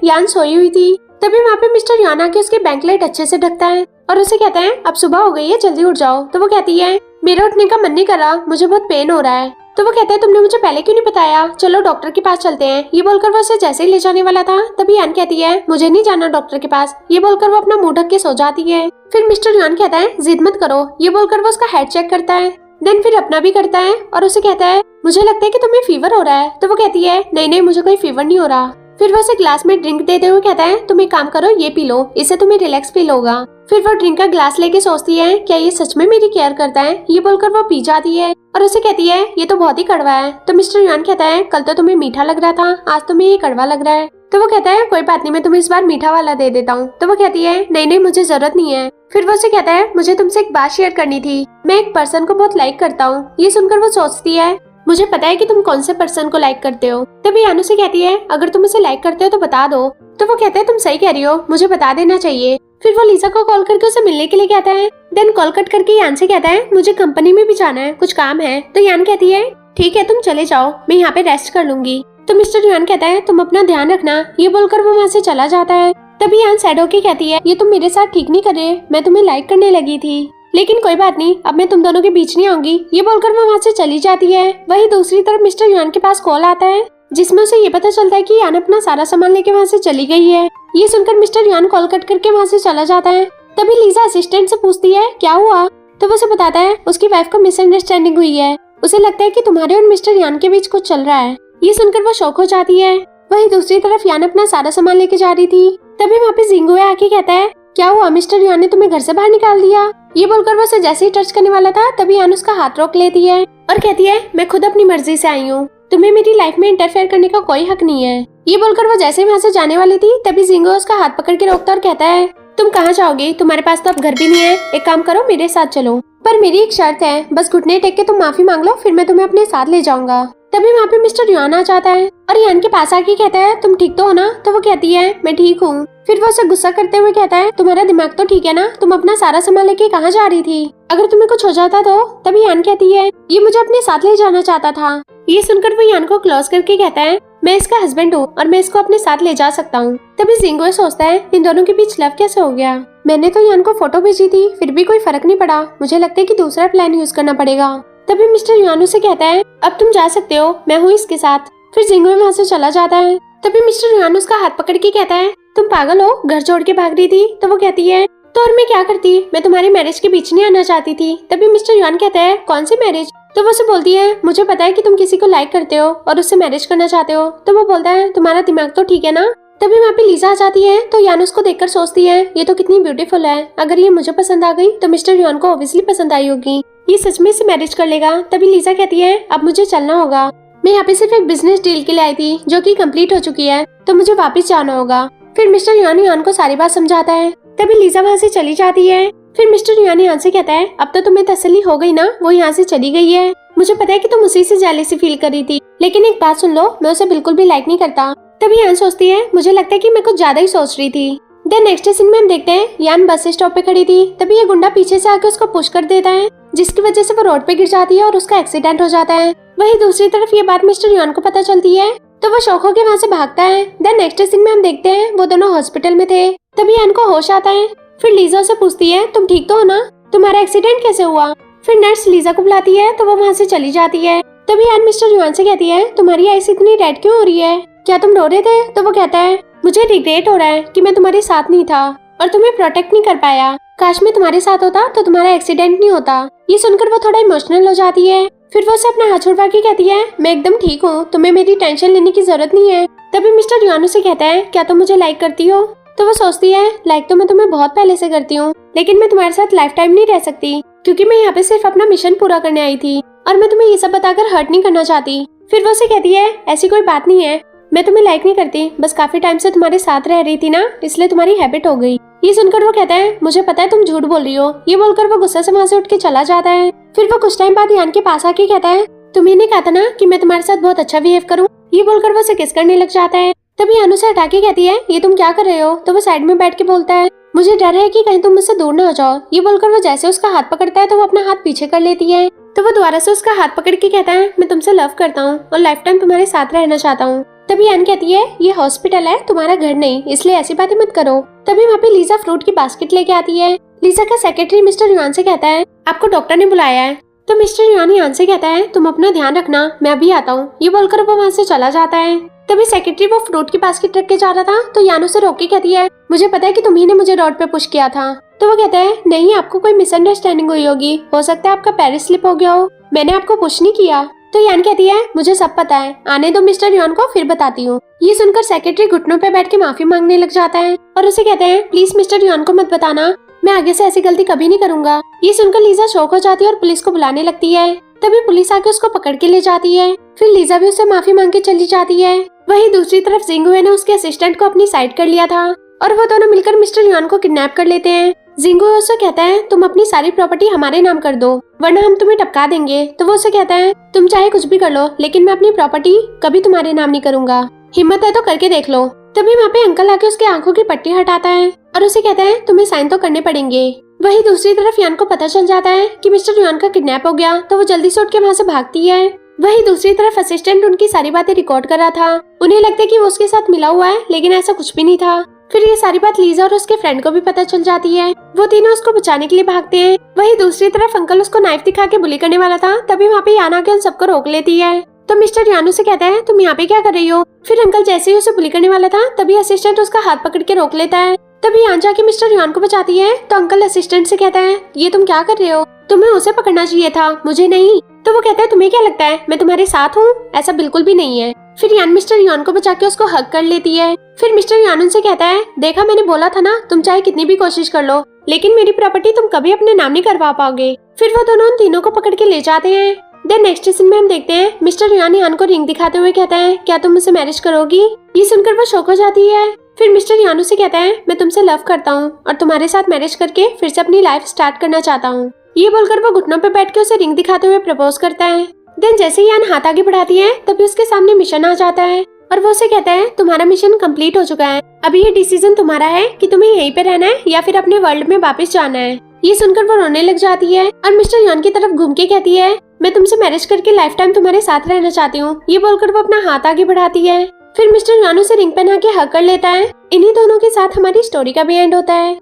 यान सोई हुई थी। तभी वहाँ पे मिस्टर यान आके उसके बैंक लाइट अच्छे से ढकता है और उसे कहता है अब सुबह हो गई है, जल्दी उठ जाओ। तो वो कहती है मेरा उठने का मन नहीं कर रहा, मुझे बहुत पेन हो रहा है। तो वो कहता है तुमने मुझे पहले क्यों नहीं बताया, चलो डॉक्टर के पास चलते हैं। ये बोलकर वो उसे जैसे ही ले जाने वाला था तभी यान कहती है मुझे नहीं जाना डॉक्टर के पास। ये बोलकर वो अपना मुंह ढक के सो जाती है। फिर मिस्टर यान कहता है जिद मत करो। ये बोलकर वो उसका हेड चेक करता है, देन फिर अपना भी करता है और उसे कहता है मुझे लगता है कि तुम्हें फीवर हो रहा है। तो वो कहती है नहीं नहीं मुझे कोई फीवर नहीं हो रहा। फिर वो उसे ग्लास में ड्रिंक देते हुए कहता है तुम एक काम करो ये पी लो, इससे तुम्हें रिलैक्स फील होगा। फिर वो ड्रिंक का ग्लास लेके सोचती है क्या ये सच में मेरी केयर करता है। ये बोलकर वो पी जाती है और उसे कहती है ये तो बहुत ही कड़वा है। तो मिस्टर यान कहता है कल तो तुम्हें मीठा लग रहा था, आज तुम्हें ये कड़वा लग रहा है। तो वो कहता है कोई बात नहीं, मैं तुम्हें इस बार मीठा वाला दे देता हूँ। तो वो कहती है नहीं नहीं मुझे जरूरत नहीं है। फिर वो उसे कहता है मुझे तुमसे एक बात शेयर करनी थी, मैं एक पर्सन को बहुत लाइक करता हूँ। ये सुनकर वो सोचती है मुझे पता है कि तुम कौन से पर्सन को लाइक करते हो। तभी यान उसे कहती है अगर तुम उसे लाइक करते हो तो बता दो। तो वो कहता है तुम सही कह रही हो, मुझे बता देना चाहिए। फिर वो लीजा को कॉल करके उसे मिलने के लिए कहता है। देन कॉल कट करके यान से कहता है मुझे कंपनी में भी जाना है, कुछ काम है। तो यान कहती है ठीक है तुम चले जाओ, मैं यहाँ पे रेस्ट कर लूंगी। तो मिस्टर यान कहता है तुम अपना ध्यान रखना। ये बोलकर वो वहाँ से चला जाता है। तभी यान सैड होके कहती है, ये तुम मेरे साथ ठीक नहीं कर रहे, मैं तुम्हें लाइक करने लगी थी, लेकिन कोई बात नहीं, अब मैं तुम दोनों के बीच नहीं आऊंगी। ये बोलकर वो वहाँ से चली जाती है। वहीं दूसरी तरफ मिस्टर युआन के पास कॉल आता है, जिसमें उसे ये पता चलता है कि यान अपना सारा सामान लेके वहाँ से चली गई है। ये सुनकर मिस्टर युआन कॉल कट करके वहाँ से चला जाता है। तभी लीजा असिस्टेंट से पूछती है क्या हुआ, तो वो उसे बताता है उसकी वाइफ को मिसअंडरस्टैंडिंग हुई है, उसे लगता है कि तुम्हारे और मिस्टर यान के बीच कुछ चल रहा है। ये सुनकर वो शॉक हो जाती है। वहीं दूसरी तरफ यान अपना सारा सामान लेके जा रही थी। तभी वहाँ पे जिंगुए आके कहता है क्या हुआ, मिस्टर यान ने तुम्हें घर से बाहर निकाल दिया। ये बोलकर वो उसे जैसे ही टच करने वाला था तभी यान उसका हाथ रोक लेती है और कहती है मैं खुद अपनी मर्जी से आई हूँ, तुम्हें मेरी लाइफ में इंटरफेयर करने का कोई हक नहीं है। ये बोलकर वो जैसे ही वहाँ से जाने वाली थी तभी जिंगुए उसका हाथ पकड़ के रोकता और कहता है तुम कहाँ जाओगी, तुम्हारे पास तो अब घर भी नहीं है, एक काम करो मेरे साथ चलो, पर मेरी एक शर्त है, बस घुटने टेक के तुम माफी मांग लो, फिर मैं तुम्हें अपने साथ ले जाऊंगा। तभी वहाँ पे मिस्टर युआन आ जाता है और यान के पास आके कहता है तुम ठीक तो हो ना, तो वो कहती है मैं ठीक हूँ। फिर वो उसे गुस्सा करते हुए कहता है तुम्हारा दिमाग तो ठीक है ना, तुम अपना सारा सामान लेके कहाँ जा रही थी, अगर तुम्हें कुछ हो जाता तो। तभी यान कहती है ये मुझे अपने साथ ले जाना चाहता था। ये सुनकर वो यान को क्लोज करके कहता है मैं इसका हस्बैंड हूँ और मैं इसको अपने साथ ले जा सकता हूँ। तभी जिंगुए सोचता है इन दोनों के बीच लव कैसे हो गया, मैंने तो यान को फोटो भेजी थी फिर भी कोई फर्क नहीं पड़ा, मुझे लगता है कि दूसरा प्लान यूज करना पड़ेगा। तभी मिस्टर युआन से कहता है अब तुम जा सकते हो, मैं हूँ इसके साथ। फिर जिंगुए वहाँ से चला जाता है। तभी मिस्टर युआन उसका हाथ पकड़ के कहता है तुम पागल हो, घर छोड़ के भाग रही थी। तो वो कहती है तो और मैं क्या करती, मैं तुम्हारी मैरिज के बीच नहीं आना चाहती थी। तभी मिस्टर युआन कहता है कौन सी मैरिज। तो वो उसे बोलती है मुझे पता है कि तुम किसी को लाइक करते हो और उससे मैरिज करना चाहते हो। तो वो बोलता है तुम्हारा दिमाग तो ठीक है ना। तभी वहाँ पे लीजा आ जाती है तो यान उसको देखकर सोचती है ये तो कितनी ब्यूटीफुल है, अगर ये मुझे पसंद आ गई तो मिस्टर युआन को ऑब्वियसली पसंद आई होगी, ये सच में इससे मैरिज कर लेगा। तभी लीजा कहती है अब मुझे चलना होगा, मैं यहाँ पे सिर्फ एक बिजनेस डील के लिए आई थी जो कि कंप्लीट हो चुकी है, तो मुझे वापस जाना होगा। फिर मिस्टर युआन को सारी बात समझाता है। तभी लीजा वहाँ से चली जाती है। फिर मिस्टर युआन से कहता है अब तो तुम्हें तसल्ली हो गई ना, वो यहाँ से चली गई है, मुझे पता है कि तुम उसी से जेलसी फील कर रही थी, लेकिन एक बात सुन लो, मैं उसे बिल्कुल भी लाइक नहीं करता। तभी यान सोचती है मुझे लगता है कि मैं कुछ ज्यादा ही सोच रही थी। देन नेक्स्ट सीन में हम देखते हैं यान बस स्टॉप पे खड़ी थी। तभी ये गुंडा पीछे से आकर उसको पुश कर देता है, जिसकी वजह से वो रोड पे गिर जाती है और उसका एक्सीडेंट हो जाता है। वहीं दूसरी तरफ ये बात मिस्टर युआन को पता चलती है तो वो शौक होकर वहाँ से भागता है। देन नेक्स्ट सीन में हम देखते हैं वो दोनों हॉस्पिटल में थे। तभी यान को होश आता है। फिर लीजा से पूछती है तुम ठीक तो हो ना, तुम्हारा एक्सीडेंट कैसे हुआ। फिर नर्स लीजा को बुलाती है तो वो वहाँ से चली जाती है। तभी यान मिस्टर युआन से कहती है तुम्हारी आईज इतनी रेड क्यों हो रही है, क्या तुम रो रहे थे। तो वो कहता है मुझे रिग्रेट हो रहा है कि मैं तुम्हारे साथ नहीं था और तुम्हें प्रोटेक्ट नहीं कर पाया, काश मैं तुम्हारे साथ होता तो तुम्हारा एक्सीडेंट नहीं होता। ये सुनकर वो थोड़ा इमोशनल हो जाती है। फिर वो उसे अपना हाथ छुड़वा के कहती है मैं एकदम ठीक हूँ, तुम्हें मेरी टेंशन लेने की जरूरत नहीं है। तभी मिस्टर युआन से कहता है क्या तुम मुझे लाइक करती हो। तो वो सोचती है लाइक तो मैं तुम्हें बहुत पहले से करती हूँ, लेकिन मैं तुम्हारे साथ लाइफ टाइम नहीं रह सकती, क्योंकि मैं यहाँ पे सिर्फ अपना मिशन पूरा करने आई थी और मैं तुम्हें ये सब बताकर हर्ट नहीं करना चाहती। फिर वो उसे कहती है ऐसी कोई बात नहीं है, मैं तुम्हें लाइक नहीं करती, बस काफी टाइम से तुम्हारे साथ रह रही थी ना, इसलिए तुम्हारी हैबिट हो गई। ये सुनकर वो कहता है मुझे पता है तुम झूठ बोल रही हो। ये बोलकर वो गुस्से से वहाँ से उठ के चला जाता है। फिर वो कुछ टाइम बाद यान के पास आके कहता है तुम्हें नहीं कहा था ना कि मैं तुम्हारे साथ बहुत अच्छा बिहेव करूँ। ये बोलकर वो उसे किस करने लग जाता है। तभी यान उसे हटा के कहती है ये तुम क्या कर रहे हो। तो वो साइड में बैठ के बोलता है मुझे डर है कि कहीं तुम मुझसे दूर ना हो जाओ। ये बोलकर वो जैसे उसका हाथ पकड़ता है तो वो अपना हाथ पीछे कर लेती है। तो वो दोबारा से उसका हाथ पकड़ के कहता है मैं तुमसे लव करता हूँ और लाइफ टाइम तुम्हारे साथ रहना चाहता हूँ। तभी यान कहती है ये हॉस्पिटल है, तुम्हारा घर नहीं, इसलिए ऐसी बातें मत करो। तभी वहाँ पे लीजा फ्रूट की बास्केट लेके आती है। लीजा का सेक्रेटरी मिस्टर युआन से कहता है आपको डॉक्टर ने बुलाया है। तो मिस्टर युआन से कहता है तुम अपना ध्यान रखना, मैं अभी आता हूँ। ये बोलकर वो वहाँ से चला जाता है। तभी सेक्रेटरी वो फ्रूट की बास्केट रख के जा रहा था तो यान उसे रोक के कहती है मुझे पता है कि तुम्ही ने मुझे रोड पे पुश किया था। तो वो कहता है नहीं, आपको कोई मिसअंडरस्टैंडिंग हुई होगी, हो सकता है आपका पैर स्लिप हो गया हो, मैंने आपको पुश नहीं किया। तो यान कहती है मुझे सब पता है, आने दो मिस्टर युआन को, फिर बताती हूँ। ये सुनकर सेक्रेटरी घुटनों पे बैठ के माफी मांगने लग जाता है और उसे कहते हैं प्लीज मिस्टर युआन को मत बताना, मैं आगे से ऐसी गलती कभी नहीं करूंगा। ये सुनकर लीजा शॉक हो जाती है और पुलिस को बुलाने लगती है। तभी पुलिस आके उसको पकड़ के ले जाती है। फिर लीजा भी उससे माफी मांग के चली जाती है। वहीं दूसरी तरफ जिंगुए ने उसके असिस्टेंट को अपनी साइड कर लिया था और वो दोनों मिलकर मिस्टर युआन को किडनैप कर लेते हैं। जिंगुए उससे कहता है तुम अपनी सारी प्रॉपर्टी हमारे नाम कर दो वरना हम तुम्हें टपका देंगे। तो वो उससे कहता है तुम चाहे कुछ भी कर लो, लेकिन मैं अपनी प्रॉपर्टी कभी तुम्हारे नाम नहीं करूंगा, हिम्मत है तो करके देख लो। तभी वहाँ पे अंकल आके उसके आंखों की पट्टी हटाता है और उसे कहता है तुम्हें साइन तो करने पड़ेंगे। वहीं दूसरी तरफ यान को पता चल जाता है कि मिस्टर युआन का किडनैप हो गया तो वो जल्दी से उठ के वहाँ से भागती है। वहीं दूसरी तरफ असिस्टेंट उनकी सारी बातें रिकॉर्ड कर रहा था। उन्हें लगता है कि वो उसके साथ मिला हुआ है, लेकिन ऐसा कुछ भी नहीं था। फिर ये सारी बात लीजा और उसके फ्रेंड को भी पता चल जाती है। वो तीनों उसको बचाने के लिए भागते हैं। वहीं दूसरी तरफ अंकल उसको नाइफ दिखा के बुली करने वाला था, तभी वहाँ पे यान आके उन सबको रोक लेती है। तो मिस्टर यान उसे कहता है तुम यहाँ पे क्या कर रही हो। फिर अंकल जैसे ही उसे बुली करने वाला था, तभी असिस्टेंट उसका हाथ पकड़ के रोक लेता है। तभी यान जाके मिस्टर यान को बचाती है। तो अंकल असिस्टेंट से कहता है ये तुम क्या कर रहे हो, तुम्हें उसे पकड़ना चाहिए था, मुझे नहीं। तो वो कहता है तुम्हें क्या लगता है मैं तुम्हारे साथ हूँ, ऐसा बिल्कुल भी नहीं है। फिर यान मिस्टर यान को बचा के उसको हग कर लेती है। फिर मिस्टर यान उनसे कहता है देखा मैंने बोला था ना, तुम चाहे कितनी भी कोशिश कर लो लेकिन मेरी प्रॉपर्टी तुम कभी अपने नाम नहीं करवा पाओगे। फिर वो दोनों उन तीनों को पकड़ के ले जाते हैं। देन नेक्स्ट सीन में हम देखते हैं मिस्टर यान को रिंग दिखाते हुए कहता है क्या तुम मुझसे मैरिज करोगी। ये सुनकर वो शॉक हो जाती है। फिर मिस्टर यान से कहता है मैं तुमसे लव करता हूँ और तुम्हारे साथ मैरिज करके फिर से अपनी लाइफ स्टार्ट करना चाहता हूँ। ये बोलकर वो घुटनों पे बैठ के उसे रिंग दिखाते हुए प्रपोज करता है। देन जैसे ही यान हाथ आगे बढ़ाती है तभी उसके सामने मिशन आ जाता है और वो उसे कहता है तुम्हारा मिशन कंप्लीट हो चुका है, अभी ये डिसीजन तुम्हारा है कि तुम्हें यहीं पे रहना है या फिर अपने वर्ल्ड में वापस जाना है। ये सुनकर वो रोने लग जाती है और मिस्टर यान की तरफ घूम के कहती है मैं तुमसे मैरिज करके लाइफ टाइम तुम्हारे साथ रहना चाहती हूँ। ये बोलकर वो अपना हाथ आगे बढ़ाती है। फिर मिस्टर यान उसे रिंग पहना के हग कर लेता है। इन्हीं दोनों के साथ हमारी स्टोरी का भी एंड होता है।